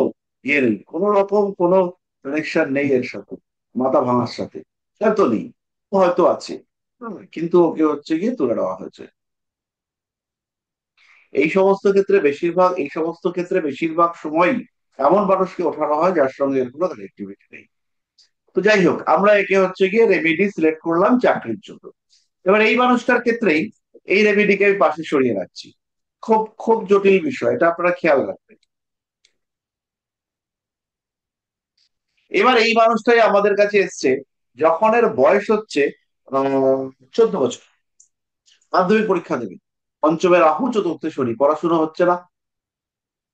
ইয়ে নেই, কোনো রকম কোনো কানেকশন নেই এর সাথে, মাথা ভাঙার সাথে হয়তো নেই, হয়তো আছে। কিন্তু ওকে হচ্ছে গিয়ে তুলে দেওয়া হয়েছে। এই সমস্ত ক্ষেত্রে বেশিরভাগ সময়ই এমন মানুষকে ওঠানো হয় যার সঙ্গে এর কোনো কানেক্টিভিটি নেই। তো যাই হোক, আমরা একে হচ্ছে গিয়ে রেমেডি সিলেক্ট করলাম চাকরির জন্য। এবার এই মানুষটার ক্ষেত্রেই এই রেমেডিকে আমি পাশে সরিয়ে রাখছি। খুব খুব জটিল বিষয়, এটা আপনারা খেয়াল রাখবেন। এবার এই মানুষটাই আমাদের কাছে এসছে যখন এর বয়স হচ্ছে 14 বছর, মাধ্যমিক পরীক্ষা দেবে। পঞ্চমে রাহু, চতুর্থে শনি, পড়াশোনা হচ্ছে না।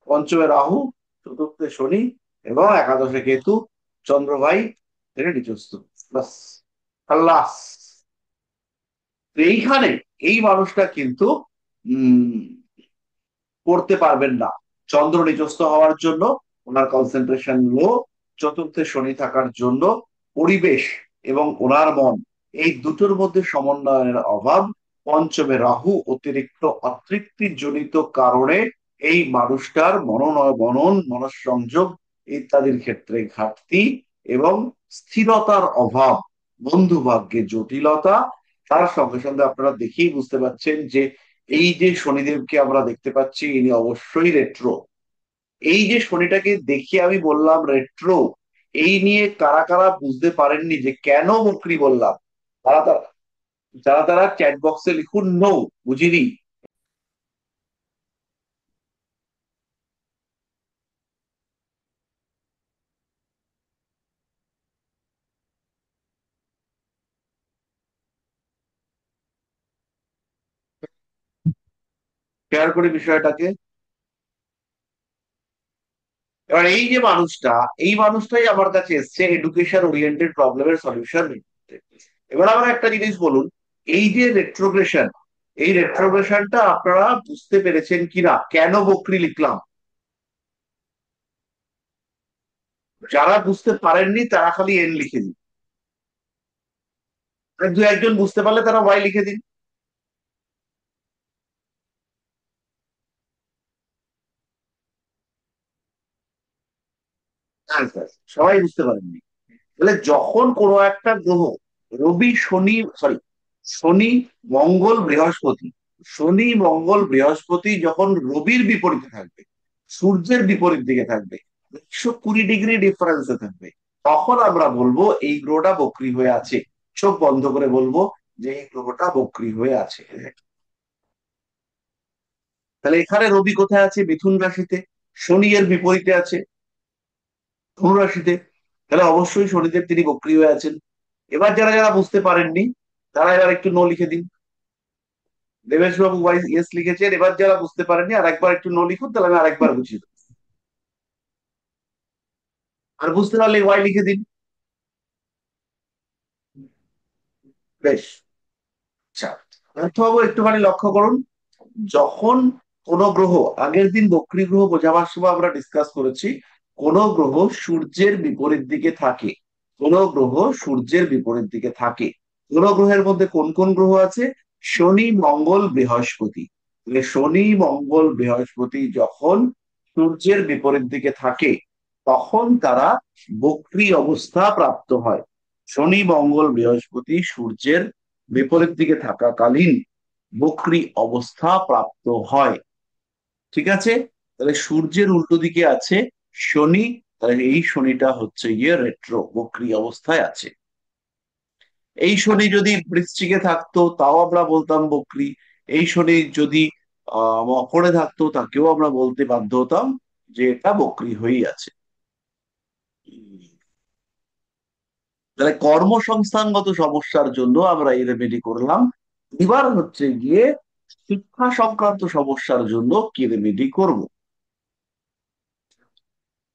পঞ্চমে রাহু, চতুর্থে শনি এবং একাদশে কেতু, চন্দ্রভাই থেকে নিচস্থ, বাস খাল্লাস। তো এইখানে এই মানুষটা কিন্তু উম করতে পারবেন না। চন্দ্র নিচস্থ হওয়ার জন্য ওনার কনসেন্ট্রেশন লো, চতুর্থে শনি থাকার জন্য পরিবেশ এবং ওনার মন, এই দুটোর মধ্যে সমন্বয়ের অভাব, পঞ্চমে রাহু অতিরিক্ত অতৃপ্তি জনিত কারণে এই মানুষটার মনঃসংযোগ ইত্যাদির ক্ষেত্রে ঘাটতি এবং স্থিরতার অভাব, বন্ধু ভাগ্যে জটিলতা। তার সঙ্গে সঙ্গে আপনারা দেখেই বুঝতে পারছেন যে এই যে শনিদেবকে আমরা দেখতে পাচ্ছি ইনি অবশ্যই রেট্রো। এই যে শনিটাকে দেখিয়ে আমি বললাম রেট্রো, এই নিয়ে কারা কারা বুঝতে পারেননি যে কেন বকরি বললাম, তারা তারা যারা তারা চ্যাট বক্সে লিখুন নো, বুঝিনি। শেয়ার করি বিষয়টাকে। এবার এই যে মানুষটা, এই মানুষটাই আমার কাছে এসছে এডুকেশন ওরিয়েন্টেড প্রবলেমের সলিউশন নিতে। এবার আমার একটা জিনিস বলুন, এই যে রেট্রোগ্রেশন, এই রেট্রোগ্রেশনটা আপনারা বুঝতে পেরেছেন কিনা, কেন বকরি লিখলাম? যারা বুঝতে পারেননি তারা খালি এন লিখে দিন, আর দু একজন বুঝতে পারলে তারা ওয়াই লিখে দিন। আনসার সবাই বুঝতে পারেননি। তাহলে যখন কোনো একটা গ্রহ, রবি শনি সরি শনি মঙ্গল বৃহস্পতি, শনি মঙ্গল বৃহস্পতি যখন রবির বিপরীতে থাকবে, সূর্যের বিপরীত দিকে থাকবে, 120 ডিগ্রি ডিফারেন্সে থাকবে, তখন আমরা বলবো এই গ্রহটা বক্রী হয়ে আছে। চোখ বন্ধ করে বলবো যে এই গ্রহটা বক্রী হয়ে আছে। তাহলে এখানে রবি কোথায় আছে? মিথুন রাশিতে। শনি এর বিপরীতে আছে ধনু রাশিতে। তাহলে অবশ্যই শনিদেব তিনি বক্রী হয়ে আছেন। এবার যারা যারা বুঝতে পারেননি তারা এবার একটু নো লিখে দিন। দেবেশ বাবু ওয়াইজ ইয়েস লিখেছেন, এবার যারা বুঝতে পারেননি আর একবার একটু নো লিখুন, তাহলে আমি আরেকবার বুঝিয়ে দেবো। আর বুঝতে পারলে ওয়াই লিখে দিন। বেশ, আচ্ছা পার্থবাবু একটুখানি লক্ষ্য করুন, যখন কোন গ্রহ, আগের দিন বক্রী গ্রহ বোঝাবার সময় আমরা ডিসকাস করেছি, কোন গ্রহ সূর্যের বিপরীত দিকে থাকে, কোন গ্রহ সূর্যের বিপরীত দিকে থাকে। কোন গ্রহের মধ্যে কোন কোন গ্রহ আছে? শনি মঙ্গল বৃহস্পতি। তাহলে শনি মঙ্গল বৃহস্পতি যখন সূর্যের বিপরীত দিকে থাকে তখন তারা বক্রী অবস্থা প্রাপ্ত হয়। শনি মঙ্গল বৃহস্পতি সূর্যের বিপরীত দিকে থাকাকালীন বক্রী অবস্থা প্রাপ্ত হয়। ঠিক আছে? তাহলে সূর্যের উল্টো দিকে আছে শনি, তাহলে এই শনিটা হচ্ছে গিয়ে রেট্রো, বক্রী অবস্থায় আছে। এই শনি যদি বৃশ্চিকে থাকতো তাও আমরা বলতাম বক্রী। এই শনি যদি মকরে থাকতো তাকেও আমরা বলতে বাধ্য হতাম যে এটা বক্রী হয়েই আছে। তাহলে কর্মসংস্থানগত সমস্যার জন্য আমরা এই রেমেডি করলাম। এবার হচ্ছে গিয়ে শিক্ষা সংক্রান্ত সমস্যার জন্য কি রেমেডি করব।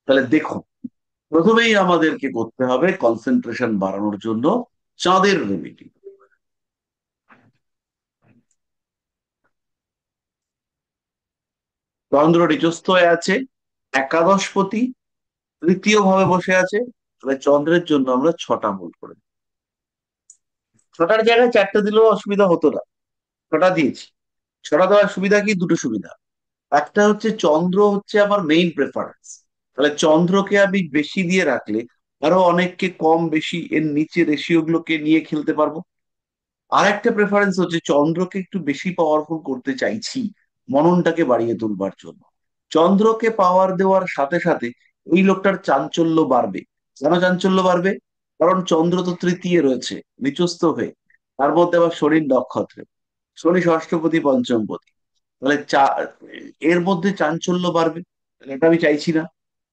তাহলে দেখো, প্রথমেই আমাদেরকে করতে হবে কনসেন্ট্রেশন বাড়ানোর জন্য চাঁদের রেমেডি। চন্দ্র নিচস্থ হয়ে আছে, একাদশপতি তৃতীয় ভাবে বসে আছে। তাহলে চন্দ্রের জন্য আমরা 6টা মূল করে দিই। 6টার জায়গায় 4টে দিলেও অসুবিধা হতো না, 6টা দিয়েছি। 6টা দেওয়ার সুবিধা কি? দুটো সুবিধা। একটা হচ্ছে চন্দ্র হচ্ছে আমার মেইন প্রেফারেন্স, তাহলে চন্দ্রকে আমি বেশি দিয়ে রাখলে আরো অনেককে কম বেশি এর নিচে রেশিও গুলোকে নিয়ে খেলতে পারবো। আর একটা প্রেফারেন্স হচ্ছে চন্দ্রকে একটু বেশি পাওয়ারফুল করতে চাইছি মননটাকে বাড়িয়ে তুলবার জন্য। চন্দ্রকে পাওয়ার দেওয়ার সাথে সাথে এই লোকটার চাঞ্চল্য বাড়বে। কেন চাঞ্চল্য বাড়বে? কারণ চন্দ্র তো তৃতীয় রয়েছে নিচস্থ হয়ে, তার মধ্যে আবার শরীর নক্ষত্রে। শনি ষষ্ঠপতি পঞ্চমপতি, তাহলে এর মধ্যে চাঞ্চল্য বাড়বে, তাহলে এটা আমি চাইছি না।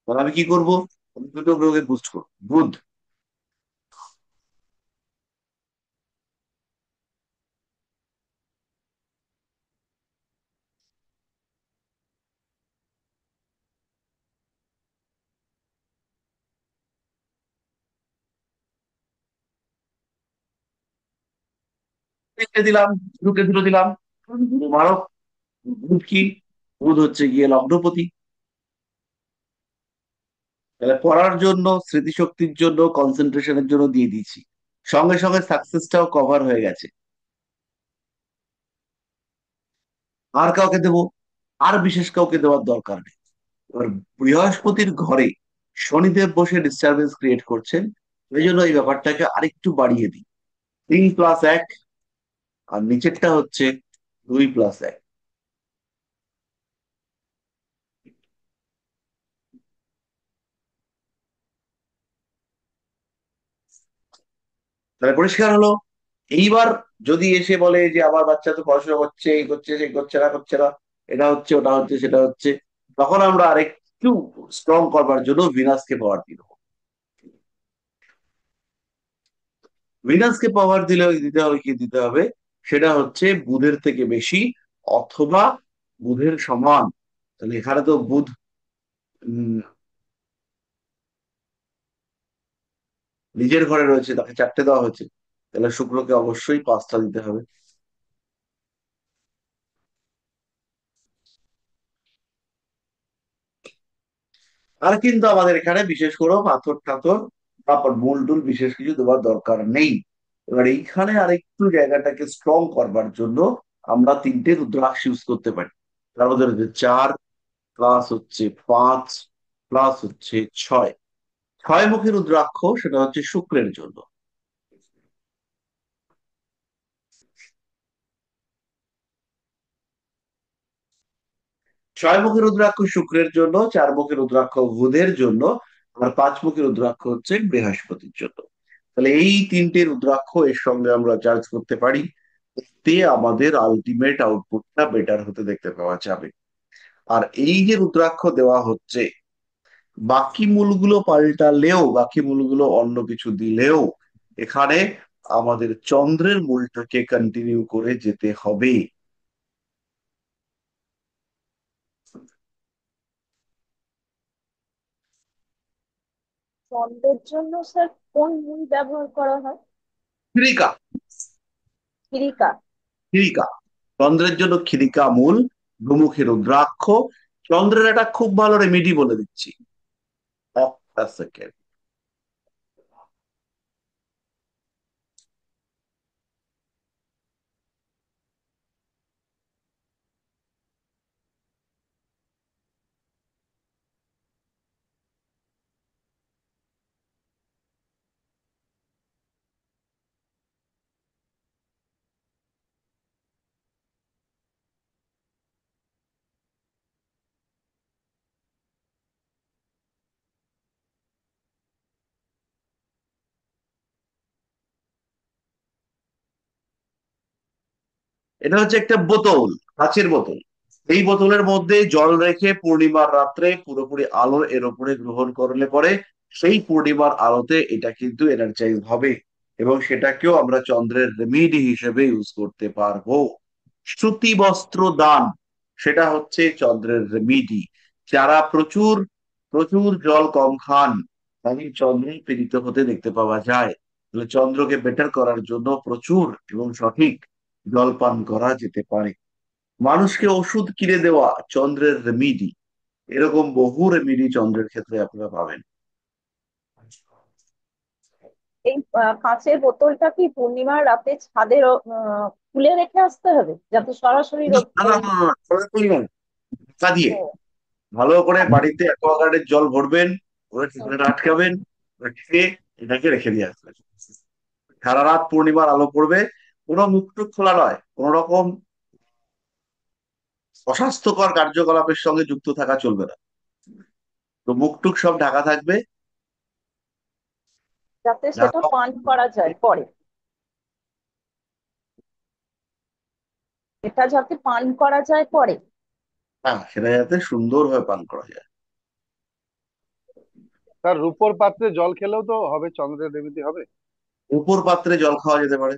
তাহলে আমি কি করবো? আমি দুটো গ্রহকে বুস্ট করবো। বুধ, তিনটে দিলাম, দুটো দুটো দিলাম, মারো। বুধ কি? বুধ হচ্ছে গিয়ে লগ্নপতি। তাহলে পড়ার জন্য, স্মৃতিশক্তির জন্য, কনসেন্ট্রেশনের জন্য দিয়ে দিয়েছি, সঙ্গে সঙ্গে সাকসেসটাও কভার হয়ে গেছে। আর কাউকে দেবো? আর বিশেষ কাউকে দেওয়ার দরকার নেই। এবার বৃহস্পতির ঘরে শনিদেব বসে ডিস্টারবেন্স ক্রিয়েট করছেন, এই জন্য এই ব্যাপারটাকে আরেকটু বাড়িয়ে দিই। 3+1, আর নিচেরটা হচ্ছে 2+1। তাহলে পরিষ্কার হলো। এইবার যদি এসে বলে যে আমার বাচ্চা তো পড়াশোনা করছে, এই করছে, সে করছে না, করছে না, এটা হচ্ছে, ওটা হচ্ছে, সেটা হচ্ছে, তখন আমরা আরেকটু স্ট্রং করবার জন্য ভিনাসকে পাওয়ার দিল। ভিনাসকে পাওয়ার দিলে দিতে হবে, কি দিতে হবে? সেটা হচ্ছে বুধের থেকে বেশি অথবা বুধের সমান। তাহলে এখানে তো বুধ উম, নিজের ঘরে রয়েছে, তাকে 4টে দেওয়া হয়েছে, তাহলে শুক্রকে অবশ্যই 5টা দিতে হবে। আর কিন্তু আমাদের এখানে বিশেষ করে পাথর টাথর, তারপর মূল টুল বিশেষ কিছু দেওয়ার দরকার নেই। এবার এইখানে আরেকটু জায়গাটাকে স্ট্রং করবার জন্য আমরা 3টে রুদ্রাক্ষ ইউজ করতে পারি। তার মধ্যে রয়েছে 4, প্লাস হচ্ছে 5, প্লাস হচ্ছে 6। 6 মুখী রুদ্রাক্ষ, সেটা হচ্ছে শুক্রের জন্য। 6 মুখী রুদ্রাক্ষ শুক্রের জন্য, 4 মুখী রুদ্রাক্ষ বুধের জন্য, আর 5 মুখী রুদ্রাক্ষ হচ্ছে বৃহস্পতির জন্য। তাহলে এই 3টে রুদ্রাক্ষ এর সঙ্গে আমরা চার্জ করতে পারি, তে আমাদের আলটিমেট আউটপুটটা বেটার হতে দেখতে পাওয়া যাবে। আর এই যে রুদ্রাক্ষ দেওয়া হচ্ছে, বাকি মূলগুলো পাল্টালেও, বাকি মূলগুলো অন্য কিছু দিলেও, এখানে আমাদের চন্দ্রের মূলটাকে কন্টিনিউ করে যেতে হবে। চন্দ্রের জন্য স্যার কোন মূল ব্যবহার করা হয়? খিরিকা, চিলিকা। খিরিকা। চন্দ্রের জন্য খিরিকা মূল, দুমুখী রুদ্রাক্ষ। চন্দ্রের একটা খুব ভালো রেমেডি বলে দিচ্ছি, একটা সেকেন্ড। এটা হচ্ছে একটা বোতল, কাচের বোতল। এই বোতলের মধ্যে জল রেখে পূর্ণিমার রাত্রে পুরোপুরি আলো এর উপরে গ্রহণ করলে পরে সেই পূর্ণিমার আলোতে এটা কিন্তু এনার্জাইজ হবে, এবং সেটাকেও আমরা চন্দ্রের রেমিডি হিসেবে ইউজ করতে পারবো। শ্রুতি বস্ত্র দান, সেটা হচ্ছে চন্দ্রের রেমিডি। যারা প্রচুর প্রচুর জল কম খান, তাদের চন্দ্রে পীড়িত হতে দেখতে পাওয়া যায়। তাহলে চন্দ্রকে বেটার করার জন্য প্রচুর এবং সঠিক জল পান করা যেতে পারে। মানুষকে ওষুধ কিনে দেওয়া চন্দ্রের রেমিডি, এরকম বহু রেমিডি চন্দ্রের ক্ষেত্রে আপনারা পাবেন। এই কাঁচের বোতলটা কি পূর্ণিমার রাতে ছাদে খুলে রেখে আসতে হবে যাতে সরাসরি না রোদ না না পড়ে? না, না, সরাসরি নয়, ঢাকা দিয়ে ও ভালো করে আচ্ছা। বাড়িতে অ্যাকোয়াগার্ডের জল ভরবেন, ওরা ঠিকানা আটকাবেন, রেখে এটাকে রেখে দিয়ে আসবেন। সারা রাত পূর্ণিমার আলো পড়বে, কোনো মুখ টুক খোলা নয়, কোন রকম অস্বাস্থ্যকর কার্যকলাপের সঙ্গে যুক্ত থাকা চলবে না। তো মুখ টুক সব ঢাকা থাকবে। যাতে সেটা ঢাকা। পান করা যায় পরে। এটা যাতে পান করা যায় পরে। হ্যাঁ, সেটা যাতে সুন্দরভাবে পান করা যায়। তার রূপোর পাত্রে জল খেলেও তো হবে, চন্দ্রের রেমেডি হবে। উপর পাত্রে জল খাওয়া যেতে পারে।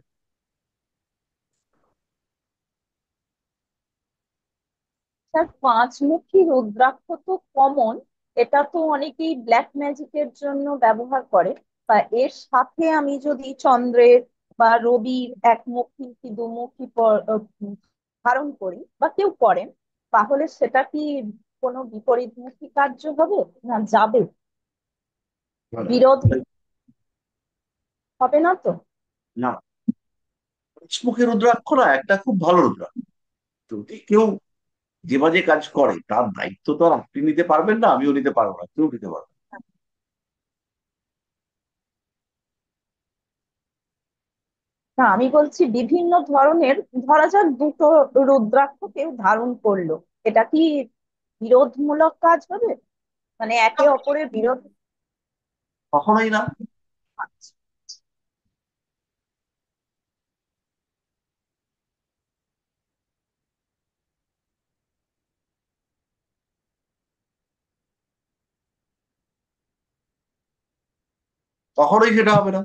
স্যার, পাঁচমুখী রুদ্রাক্ষ তো কমন, এটা তো অনেকেই ব্ল্যাক ম্যাজিকের জন্য ব্যবহার করে। বা এর সাথে আমি যদি চন্দ্রের বা রবির একমুখী কি দুমুখী ধারণ করি বা কেউ করেন, তাহলে সেটা কি কোনো বিপরীতমুখী কার্য হবে? না যাবে? বিরোধ হবে না তো? না, পঞ্চমুখী রুদ্রাক্ষ না একটা খুব ভালো রুদ্রাক্ষ। যদি কেউ যে বাজে কাজ করে তার দায়িত্ব তো আর আপনি নিতে পারবেন না, আমিও নিতে পারবো না, কেউ নিতে পারবে না। না, আমি বলছি বিভিন্ন ধরনের, ধরা যাক দুটো রুদ্রাক্ষ কেউ ধারণ করলো, এটা কি বিরোধমূলক কাজ হবে? মানে একে অপরের বিরোধ? কখনোই না। কখনোই সেটা হবে না।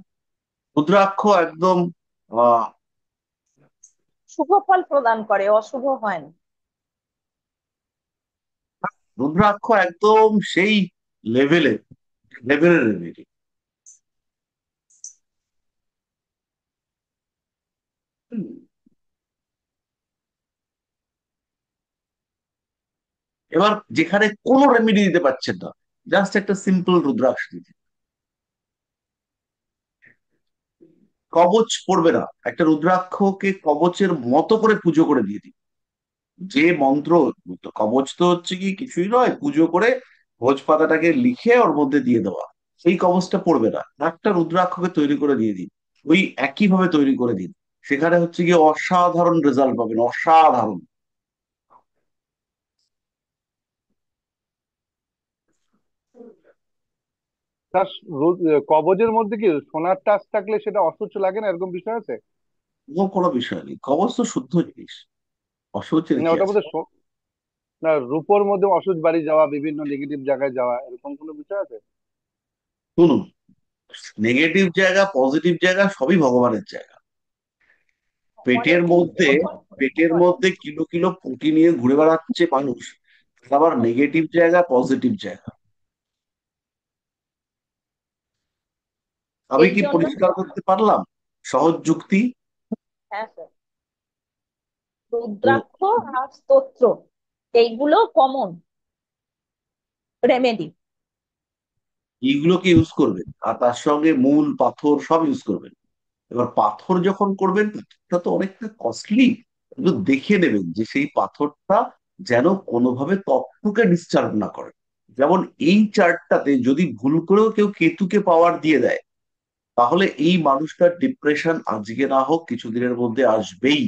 রুদ্রাক্ষ একদম আহ শুভ ফল প্রদান করে, অশুভ হয় না। রুদ্রাক্ষ একদম সেই লেভেলের লেভেলের রেমেডি। এবার যেখানে কোনো রেমেডি দিতে পারছেন না, জাস্ট একটা সিম্পল রুদ্রাক্ষ দিতে, কবচ পড়বে না, একটা রুদ্রাক্ষকে কবচের মতো করে পুজো করে দিয়ে দিন। যে মন্ত্র, কবচ তো হচ্ছে কি কিছুই নয়, পুজো করে ভোজ পাতাটাকে লিখে ওর মধ্যে দিয়ে দেওয়া, সেই কবচটা পড়বে না, একটা রুদ্রাক্ষকে তৈরি করে দিয়ে দিন, ওই একই ভাবে তৈরি করে দিন। সেখানে হচ্ছে কি অসাধারণ রেজাল্ট পাবেন, অসাধারণ। তার কবজের মধ্যে কি সোনার টাচ থাকলে সেটা অসুচ লাগে না, এরকম বিষয় আছে? এরকম কোনো বিষয় নেই, কবচ তো শুদ্ধ জিনিস, অসুচের না কি ওটা আছে। বোধহয় না, রূপোর মধ্যে অসুচ বাড়ি যাওয়া, বিভিন্ন নেগেটিভ জায়গায় যাওয়া, এরকম কোনো বিষয় আছে? শুনুন, নেগেটিভ জায়গা পজিটিভ জায়গা সবই ভগবানের জায়গা। পেটের অনেকেই মধ্যে গ্রহণ করতে পেটের পারে। মধ্যে কিলো কিলো পুঁটি নিয়ে ঘুরে বেড়াচ্ছে মানুষ, আবার নেগেটিভ জায়গা পজিটিভ জায়গা। আমি এই কি জন্য, পরিষ্কার করতে পারলাম? সহজ যুক্তি। হ্যাঁ স্যার, তো রুদ্রাক্ষ আর স্তোত্র এইগুলো কমন রেমেডি। এইগুলোকে ইউজ করবেন, আর তার সঙ্গে মূল পাথর সব ইউজ করবেন। এবার পাথর যখন করবেন, পাথরটা তো অনেকটা কস্টলি, কিন্তু দেখে নেবেন যে সেই পাথরটা যেন কোনোভাবে তত্ত্বকে ডিস্টার্ব না করে। যেমন এই চার্টটাতে যদি ভুল করেও কেউ কেতুকে পাওয়ার দিয়ে দেয়, তাহলে এই মানুষটার ডিপ্রেশন আজকে না হোক কিছুদিনের মধ্যে আসবেই।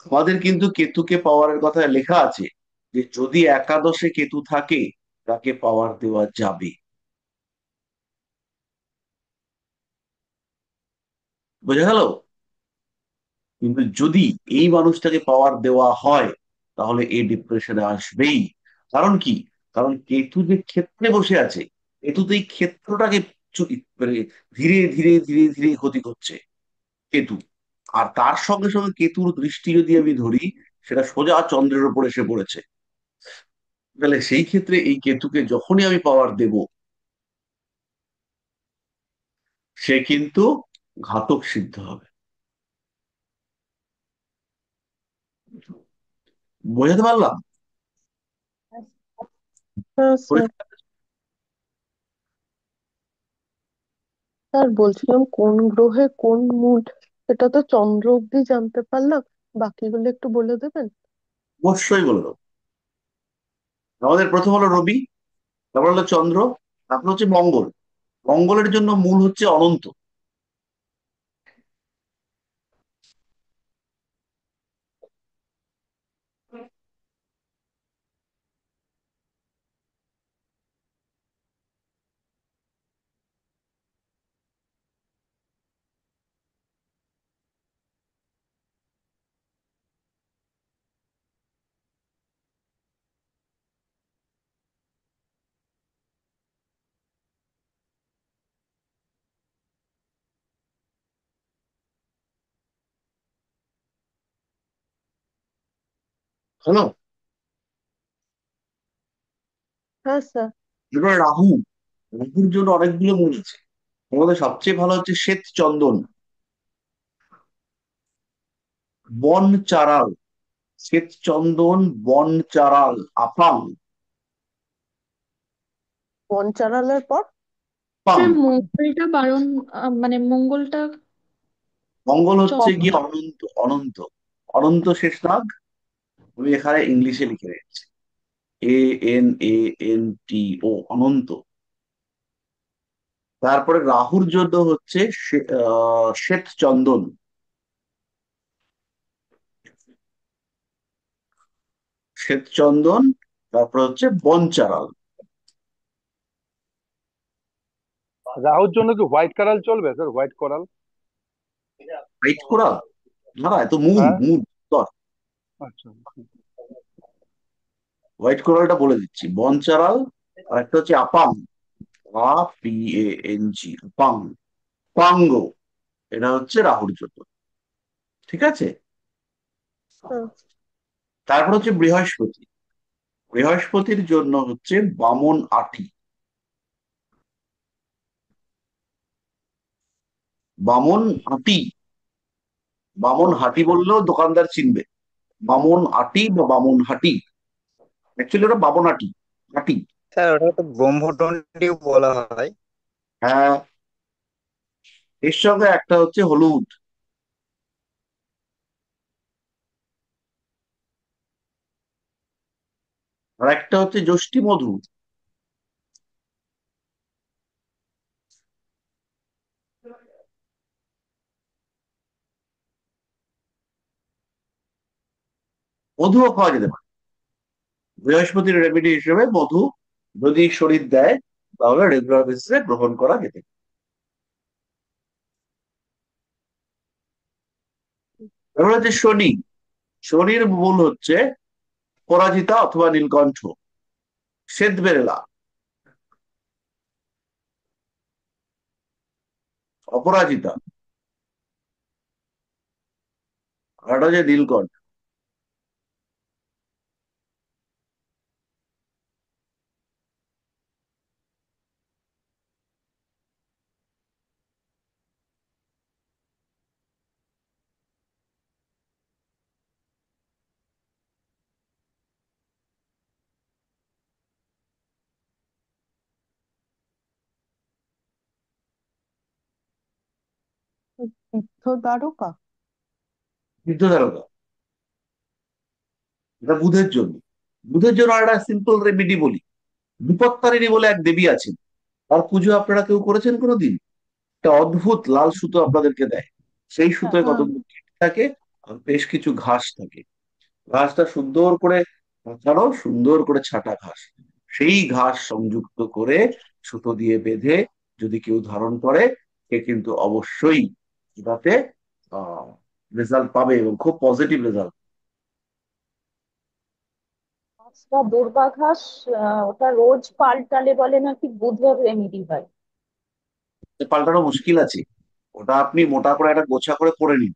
আমাদের কিন্তু কেতুকে পাওয়ারের কথা লেখা আছে, যে যদি একাদশে কেতু থাকে তাকে পাওয়ার দেওয়া যাবে। বোঝা গেল? কিন্তু যদি এই মানুষটাকে পাওয়ার দেওয়া হয়, তাহলে এই ডিপ্রেশনে আসবেই। কারণ কি? কারণ কেতু যে ক্ষেত্রে বসে আছে, কেতু তো এই ক্ষেত্রটাকে মানে ধীরে ধীরে ধীরে ধীরে ক্ষতি করছে, কেতু। আর তার সঙ্গে সঙ্গে কেতুর দৃষ্টি যদি আমি ধরি, সেটা সোজা চন্দ্রের উপর এসে পড়েছে। তাহলে সেই ক্ষেত্রে এই কেতুকে যখনই আমি পাওয়ার দেব, সে কিন্তু ঘাতক সিদ্ধ হবে। বোঝাতে পারলাম? হ্যাঁ স্যার। স্যার বলছিলাম কোন গ্রহে কোন মুড, এটা তো চন্দ্র অব্দি জানতে পারলাম, বাকিগুলো একটু বলে দেবেন? অবশ্যই বলে দেবো। আমাদের প্রথম হলো রবি, তারপর হলো চন্দ্র, তারপর হচ্ছে মঙ্গল। মঙ্গলের জন্য মূল হচ্ছে অনন্ত। হলো। হ্যাঁ স্যার। এবার রাহু, রাহুর জন্য অনেকগুলো মূল আছে। আমাদের সবচেয়ে ভালো হচ্ছে শ্বেত চন্দন, বন চারাল, শ্বেত চন্দন, বন চারাল, আপাং, পঞ্চারালের পর? পাং। স্যার মঙ্গলটা বারণ, মানে মঙ্গলটা মঙ্গল হচ্ছে চন্দ্র। গিয়ে অনন্ত, অনন্ত, অনন্ত শেষনাগ। আমি এখানে ইংলিশে লিখে রেখেছি, ANANTO, অনন্ত। তারপরে রাহুর জন্য হচ্ছে শ্বেত চন্দন, শ্বেত চন্দন। তারপরে হচ্ছে বনচারাল। রাহুর জন্য কি হোয়াইট কালার চলবে sir? White coral? White coral? না না, এত মুন, হ্যাঁ, মুন। আচ্ছা। হোয়াইট কোরালটা বলে দিচ্ছি, বনচারাল। আর একটা হচ্ছে আপাং, APANG, আপাং, পাঙ্গ। এটা হচ্ছে রাহুর জন্য। ঠিক আছে। হুম। তারপর হচ্ছে বৃহস্পতি। বৃহস্পতির জন্য হচ্ছে বামন আটি, বামন আটি। বামন হাটি বললেও দোকানদার চিনবে। বামন আটি বা বামন হাটি, অ্যাকচুয়ালি ওটা বামন আটি, আটি। স্যার ওটা তো ব্রহ্মদণ্ডিও বলা হয়। হ্যাঁ। এর সঙ্গে একটা হচ্ছে হলুদ, আর একটা হচ্ছে যষ্টি মধু। মধুও খাওয়া যেতে পারে বৃহস্পতির রেমেডি হিসেবে। মধু যদি শরীর দেয় তাহলে রেগুলার বেসিসে গ্রহণ করা যেতে পারে। এবার হচ্ছে শনি। শনির মূল হচ্ছে পরাজিতা অথবা নীলকণ্ঠ, শ্বেত বেরেলা, অপরাজিতা, আর একটা হচ্ছে নীলকণ্ঠ। তীর্থ দ্বারকা। বৃদ্ধ তারকা, এটা বুধের জন্য। বুধের জন্য একটা সিম্পল রেমেডি বলি। বিপত্তারিণী বলে এক দেবী আছেন, তার পুজো আপনারা কেউ করেছেন কোনোদিন? একটা অদ্ভুত লাল সুতো আপনাদেরকে দেয়, সেই হ্যাঁ। সুতোয় হ্যাঁ। কতগুলো কীট থাকে আর বেশ কিছু ঘাস থাকে। ঘাসটা সুন্দর করে ছাড়াও, সুন্দর করে ছাটা ঘাস, সেই ঘাস সংযুক্ত করে সুতো দিয়ে বেঁধে যদি কেউ ধারণ করে, সে কিন্তু অবশ্যই এটাতে রেজাল্ট পাবে এবং খুব পজিটিভ রেজাল্ট। পাঁচটা দুর্বাঘাস, ওটা রোজ পাল্টালে বলে নাকি বুধের রেমেডি হয়। পাল্টানো মুশকিল আছে, ওটা আপনি মোটা করে একটা গোছা করে পরে নিন।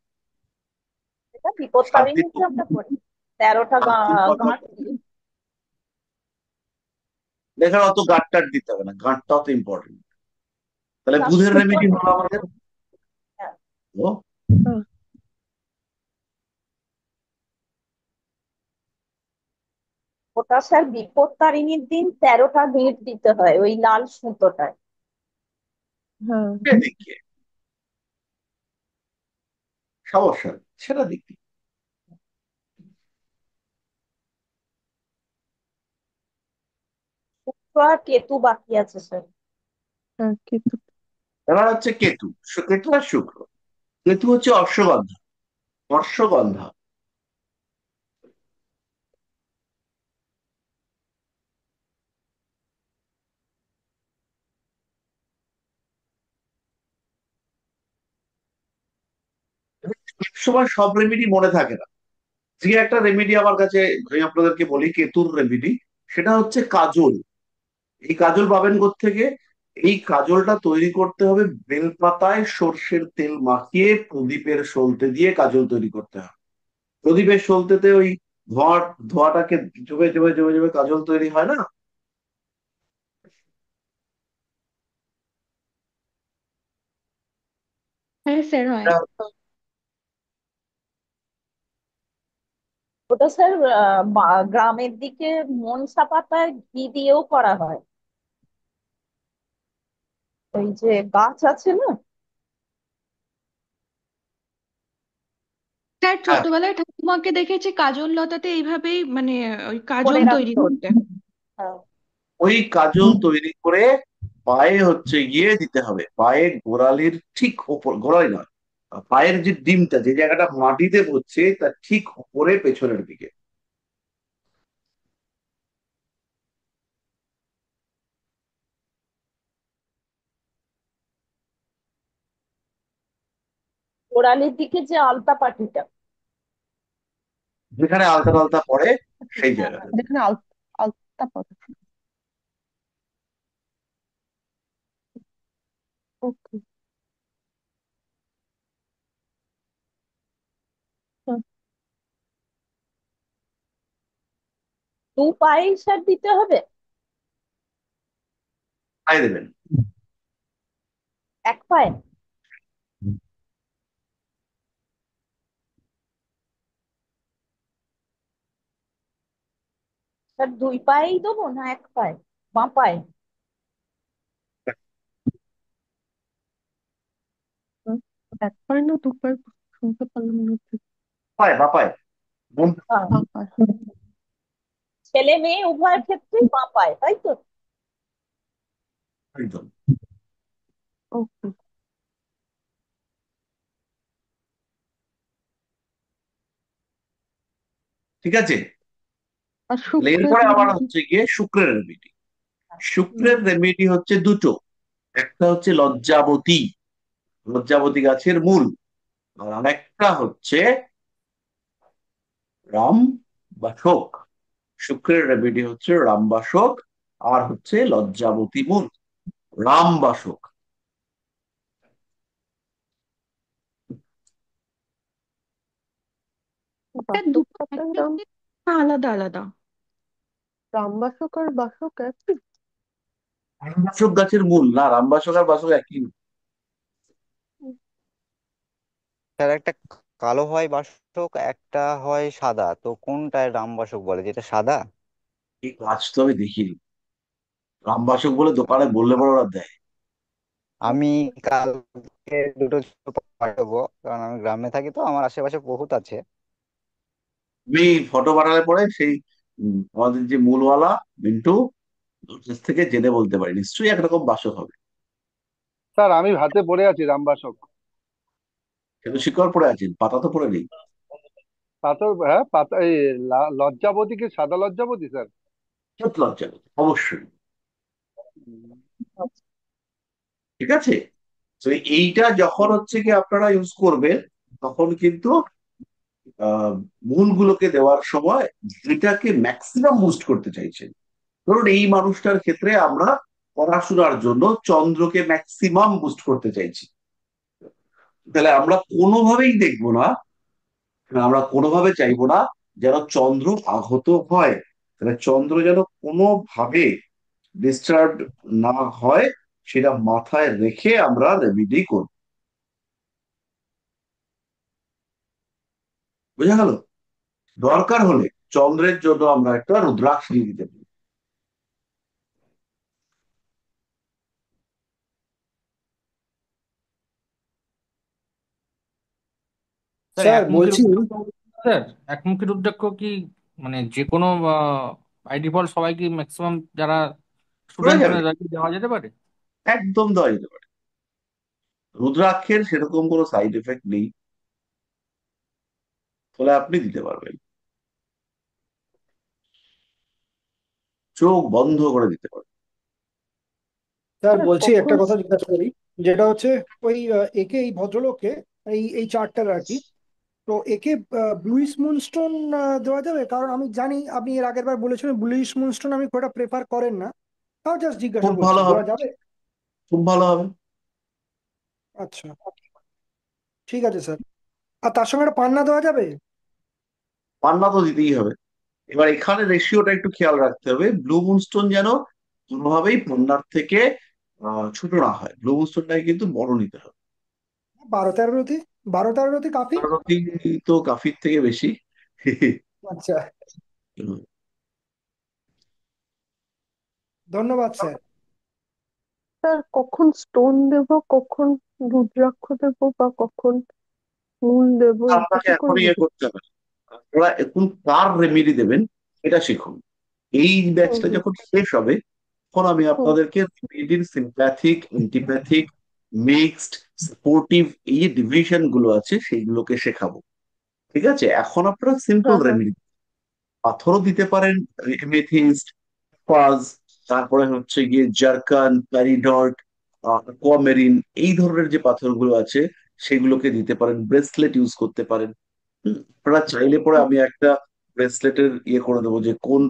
এটা 7 দিন, বিপত্তারিণীতে আমরা করি, 13টা 7 দিন পর পর গাঁট দিয়ে। দেখেন, অত গাঁট টাট দিতে হবে না, গাঁটটাও তো ইম্পর্টেন্ট। তাহলে তার বুধের সুতো রেমেডি নেই। হলো আমাদের। হ্যাঁ। ও, হ্যাঁ। ওটা স্যার বিপত্তারিণীর দিন 13টা গিঁট দিতে হয় ওই লাল সুতোটায়। হ্যাঁ। এদিকে সমস্যা নেই, সেটা দেখি। শুক্র আর কেতু বাকি আছে স্যার। হ্যাঁ কিন্তু। এবার হচ্ছে কেতু, কেতু আর শুক্র। কেতু হচ্ছে অশ্বগন্ধা, অশ্বগন্ধা। সময় সব রেমেডি মনে থাকে না। যে একটা রেমেডি আমার কাছে, আমি আপনাদেরকে বলি কেতুর রেমেডি, সেটা হচ্ছে কাজল। এই কাজল পাবেন কোত্থেকে? এই কাজলটা তৈরি করতে হবে বেলপাতায় সর্ষের তেল মাখিয়ে প্রদীপের সলতে দিয়ে কাজল তৈরি করতে হবে। প্রদীপের সলতেতে ওই ধোঁয়া, ধোঁয়াটাকে জমে জমে জমে জমে কাজল তৈরি হয় না? হ্যাঁ স্যার হয়। ওটা স্যার গ্রামের দিকে মনসা পাতায় ঘি দিয়েও করা হয়। ওই যে গাছ আছে না, স্যার হ্যাঁ, ছোটবেলায় ঠাকুমাকে দেখেছি কাজল লতাতে এইভাবেই মানে ওই করে কাজল তৈরি রাখতো। করতে। হ্যাঁ। ওই কাজল তৈরি করে পায়ে হচ্ছে গিয়ে দিতে হবে, পায়ে গোড়ালির ঠিক ওপর, গোড়ালি নয়, পায়ের যে ডিমটা, যে জায়গাটা মাটিতে পড়ছে তার ঠিক উপরে পেছনের দিকে। গোড়ালির দিকে যে আলতা পাটিটা। যেখানে আলতা টালতা পড়ে সেই হ্যাঁ হ্যাঁ। জায়গাটা। যেখানে আলতা পড়ে। ওকে। দু পায়ে স্যার দিতে হবে? পায়ে দেবেন। এক পায়ে? স্যার দুই পায়েই দেবো না এক পায়ে, বাঁ পায়ে? এক পায়ে না দু পায়ে, শুনতে পারলাম না ঠিক। পায়ে, বা পায়ে। বোন, হ্যাঁ। বাঁ পায়ে। ছেলে মেয়ে উভয়ের ক্ষেত্রেই বাঁ পায়ে, তাই তো? একদম। ওকে। ঠিক আছে। আর তাহলে শুক্রের এরপরে আবার রেমেডি? হচ্ছে গিয়ে শুক্রের রেমেডি। শুক্রের রেমেডি হচ্ছে দুটো। একটা হচ্ছে লজ্জাবতী, লজ্জাবতী গাছের মূল। আর আরেকটা হচ্ছে রাম বাসক। শুক্রের রেমেডি হচ্ছে রামবাসক, আর হচ্ছে লজ্জাবতী মূল, রামবাসক। স্যার বাসক দুটো পাতার একই নাম? জিনিস না আলাদা আলাদা? রামবাসক আর বাসক একই? রামবাসক গাছের মূল না, রামবাসক আর বাসক একই না। স্যার একটা কালো হয় বাসক, একটা হয় সাদা, তো কোনটায় রামবাসক বলে, যেটা সাদা? এই গাছ তো আমি দেখিনি, রামবাসক বলে দোকানে বললে পরে ওরা দেয়। আমি কালকে দুটো পাঠাবো, কারণ আমি গ্রামে থাকি তো আমার আশেপাশে বহুত আছে। আমি ফটো পাঠালে পরে সেই আমাদের যে মূলওয়ালা মিন্টু, ওর কাছ থেকে জেনে বলতে পারি, নিশ্চয়ই একরকম বাসক হবে। স্যার আমি হাতে পড়ে আছি রামবাসক। কিন্তু শিকড় পড়ে আছেন, পাতা তো পড়ে নেই। পাতা, হ্যাঁ পাতা, এই লজ্জাবতী কি সাদা লজ্জাবতী স্যার? সত্যি লজ্জা নেই, অবশ্যই। হুম। ঠিক আছে। তো এইটা যখন হচ্ছে কি আপনারা ইউজ করবেন, তখন কিন্তু আহ মূলগুলোকে দেওয়ার সময় যেটাকে ম্যাক্সিমাম বুস্ট করতে চাইছেন। ধরুন এই মানুষটার ক্ষেত্রে আমরা পড়াশোনার জন্য চন্দ্রকে ম্যাক্সিমাম বুস্ট করতে চাইছি, তাহলে আমরা কোনোভাবেই দেখবো না, আমরা কোনোভাবে চাইবো না যেন চন্দ্র আহত হয়। তাহলে চন্দ্র যেন কোনোভাবে ডিস্টার্ব না হয়, সেটা মাথায় রেখে আমরা রেমেডি করব। বোঝা গেল? দরকার হলে চন্দ্রের জন্য আমরা একটা রুদ্রাক্ষ দিয়ে দিতে পারি। স্যার স্যার একমুখী বলছি, রুদ্রাক্ষ, স্যার একমুখী রুদ্রাক্ষ কি মানে যে কোনো বাই ডিফল্ট সবাই কি ম্যাক্সিমাম যারা করা স্টুডেন্ট যাবে, তাদেরকে দেওয়া যেতে পারে? একদম দেওয়া যেতে পারে। রুদ্রাক্ষের সেরকম কোনো সাইড এফেক্ট নেই, ফলে আপনি দিতে পারবেন, চোখ বন্ধ করে দিতে পারবেন। স্যার স্যার বলছি কখন? একটা কথা জিজ্ঞাসা করি, যেটা হচ্ছে ওই একে, এই ভদ্রলোককে, এই এই চার্টটার আর কি, তো একে ব্লুইস মুনস্টোন দেওয়া যাবে? কারণ আমি জানি আপনি এর আগের বার বলেছিলেন ব্লুইস মুনস্টোন আমি খুব একটা প্রেফার করেন না, তাও জাস্ট জিজ্ঞাসা খুব করছি ভালো হবে, দেওয়া যাবে? খুব ভালো হবে। আচ্ছা, ঠিক আছে স্যার। আর তার সঙ্গে একটা পান্না দেওয়া যাবে? পান্না তো দিতেই হবে। এবার এখানে রেশিওটা একটু খেয়াল রাখতে হবে, ব্লু মুনস্টোন যেন কোনোভাবেই পান্নার থেকে ছোট না হয়, ব্লু মুনস্টোনটাকে কিন্তু বড় নিতে হবে। 12-13 রতি, 12-13 রতি কাফি। কারণ তো কাফির থেকে বেশি। আচ্ছা, ধন্যবাদ স্যার। স্যার কখন স্টোন দেব, কখন রুদ্রাক্ষ দেব, বা কখন ফুল দেব, এটা আপনাকে কি এখন করে ইয়ে বুঝবো? করতে হবে না। আপনারা এখন কার রেমেডি দেবেন এটা শিখুন। এই হুম ব্যাচটা হুম যখন শেষ হবে তখন আমি হুম আপনাদেরকে রেমেডির সিম্প্যাথিক, অ্যান্টিপ্যাথিক, মিক্সড, সাপোর্টিভ এই যে ডিভিশন গুলো আছে সেইগুলোকে শেখাবো। ঠিক আছে, এখন আপনারা সিম্পল হ্যাঁ হ্যাঁ রেমেডি পাথরও দিতে পারেন, এমেথিস্ট, পাজ, তারপরে হচ্ছে গিয়ে জারকান, প্যারিডট, কোয়ামেরিন, এই ধরনের যে পাথরগুলো আছে সেগুলোকে দিতে পারেন, ব্রেসলেট ইউজ করতে পারেন। আপনারা চাইলে পরে হুম আমি একটা ব্রেসলেটের ইয়ে করে দেবো যে কোন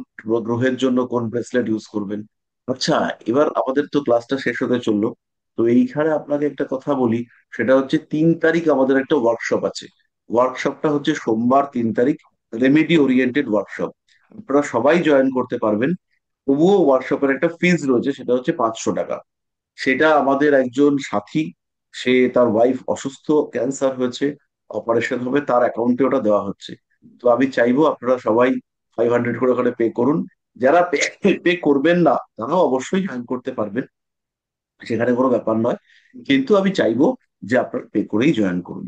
গ্রহের জন্য কোন ব্রেসলেট ইউজ করবেন। আচ্ছা, হুম এবার আমাদের তো ক্লাসটা শেষ হতে চললো, তো এইখানে আপনাকে একটা কথা বলি। সেটা হচ্ছে 3 তারিখ আমাদের একটা ওয়ার্কশপ আছে। ওয়ার্কশপটা হচ্ছে সোমবার 3 তারিখ, রেমেডি ওরিয়েন্টেড ওয়ার্কশপ। আপনারা সবাই জয়েন করতে পারবেন। তবুও ওয়ার্কশপের একটা ফিজ রয়েছে, সেটা হচ্ছে 500 টাকা। সেটা আমাদের একজন সাথী, সে তার ওয়াইফ অসুস্থ, ক্যান্সার হয়েছে, অপারেশন হবে, তার অ্যাকাউন্টে ওটা দেওয়া হচ্ছে। তো আমি চাইবো আপনারা সবাই 500 করে ওখানে পে করুন। যারা পে করবেন না তারাও অবশ্যই জয়েন করতে পারবেন, সেখানে কোনো ব্যাপার নয়। কিন্তু আমি চাইবো যে আপনারা পে করেই জয়েন করুন।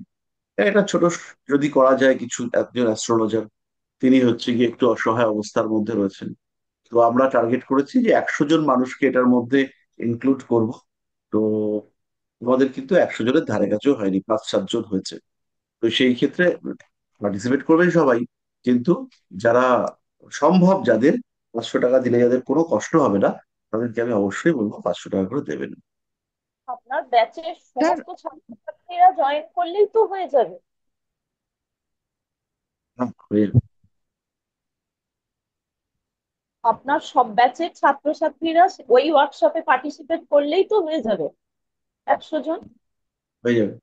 এটা ছোট যদি করা যায় কিছু, একজন অ্যাস্ট্রোলজার, তিনি হচ্ছে গিয়ে একটু অসহায় অবস্থার মধ্যে রয়েছেন। তো আমরা টার্গেট করেছি যে 100 জন মানুষকে এটার মধ্যে ইনক্লুড করব। তো আমাদের কিন্তু 100 জনের ধারে কাছেও হয়নি, 5-7 জন হয়েছে। তো সেই ক্ষেত্রে পার্টিসিপেট করবেন সবাই, কিন্তু যারা সম্ভব, যাদের 500 টাকা দিলে যাদের কোনো কষ্ট হবে না, তাদেরকে আমি অবশ্যই বলবো 500 টাকা করে দেবেন। আপনার ব্যাচের স্যার, সমস্ত ছাত্রছাত্রীরা জয়েন করলেই তো হয়ে যাবে। হ্যাঁ, হয়ে আপনার সব ব্যাচের ছাত্রছাত্রীরা ওই ওয়ার্কশপে পার্টিসিপেট করলেই তো হয়ে যাবে 100 জন। হয়ে যাবে,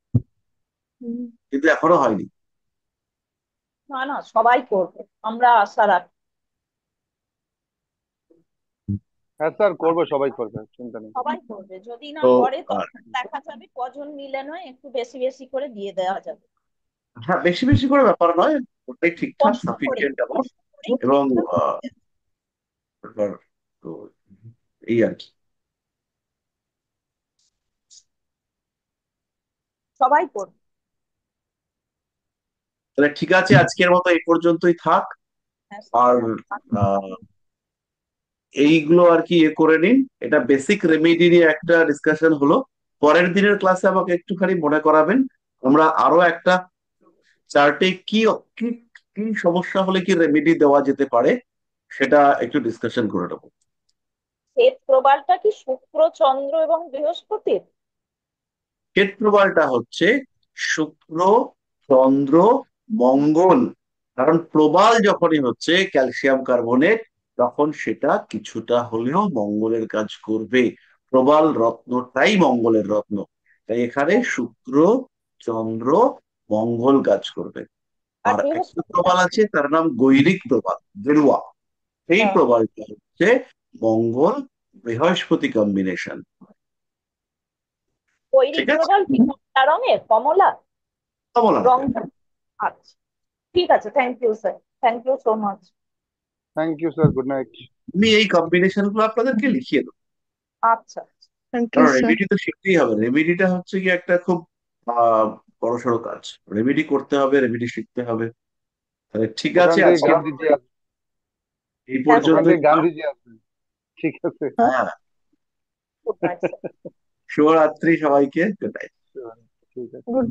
হুম, কিন্তু এখনো হয়নি। না না, সবাই করবে, আমরা আশা রাখি। হ্যাঁ স্যার, করবো, সবাই করবে, চিন্তা নেই। সবাই করবে, যদি না তো করে আর তখন দেখা যাবে কজন মিলে নয়, একটু বেশি বেশি করে দিয়ে দেওয়া যাবে। হ্যাঁ, বেশি বেশি করে ব্যাপার নয়, ওটাই ঠিকঠাক কষ্ট করে, সাফিসিয়েন্ট অ্যামাউন্ট। কষ্ট করেই এবং ঠিকঠাক আহ, হয়ে যাবে। এবার তো এই আর কি। সবাই করবে। তাহলে ঠিক আছে, আজকের মতো এই পর্যন্তই থাক। হ্যাঁ আর স্যার। আহ, এইগুলো আর কি ইয়ে করে নিন। এটা বেসিক রেমেডি নিয়ে একটা ডিসকাশন হলো। পরের দিনের ক্লাসে আমাকে একটুখানি মনে করাবেন, আমরা আরো একটা চার্টে কি কি কি সমস্যা হলে কি রেমেডি দেওয়া যেতে পারে সেটা একটু ডিসকাশন করে নেবো। শ্বেত প্রবালটা কি শুক্র, চন্দ্র এবং বৃহস্পতির? ক্ষেত প্রবালটা হচ্ছে শুক্র, চন্দ্র, মঙ্গল। কারণ প্রবাল যখনই হচ্ছে ক্যালসিয়াম কার্বনেট, তখন সেটা কিছুটা হলেও মঙ্গলের কাজ করবে। প্রবাল রত্নটাই মঙ্গলের রত্ন, তাই এখানে শুক্র, চন্দ্র, মঙ্গল কাজ করবে। আর আর একটা বৃহস্পতিটা? প্রবাল আছে, তার নাম গৈরিক প্রবাল, গেরুয়া। এই হ্যাঁ। প্রবালটা হচ্ছে মঙ্গল বৃহস্পতি কম্বিনেশন। কৈরিক ঠিক আছে, প্রবাল কি কমলা রঙের, কমলা কমলা রং? রঙের। আচ্ছা, ঠিক আছে, thank you sir, thank you so much. Thank you sir, good night. আমি এই কম্বিনেশন গুলো আপনাদেরকে লিখিয়ে দেবো। আচ্ছা। থ্যাংক ইউ কারণ স্যার। রেমেডি তো শিখতেই হবে, রেমেডিটা হচ্ছে কি একটা খুব বড়সড় কাজ। রেমেডি করতে হবে, রেমেডি শিখতে হবে। তাহলে ঠিক ওখান আছে, থেকে আজকে গান্ধীজি আসবে। এই হ্যাঁ ওখান স্যার। পর্যন্তই থেকে থাক। গান্ধীজি আসবে। ঠিক আছে। হ্যাঁ, হ্যাঁ, গুড নাইট স্যার। শুভরাত্রি সবাইকে, গুড নাইট। ঠিক আছে। গুড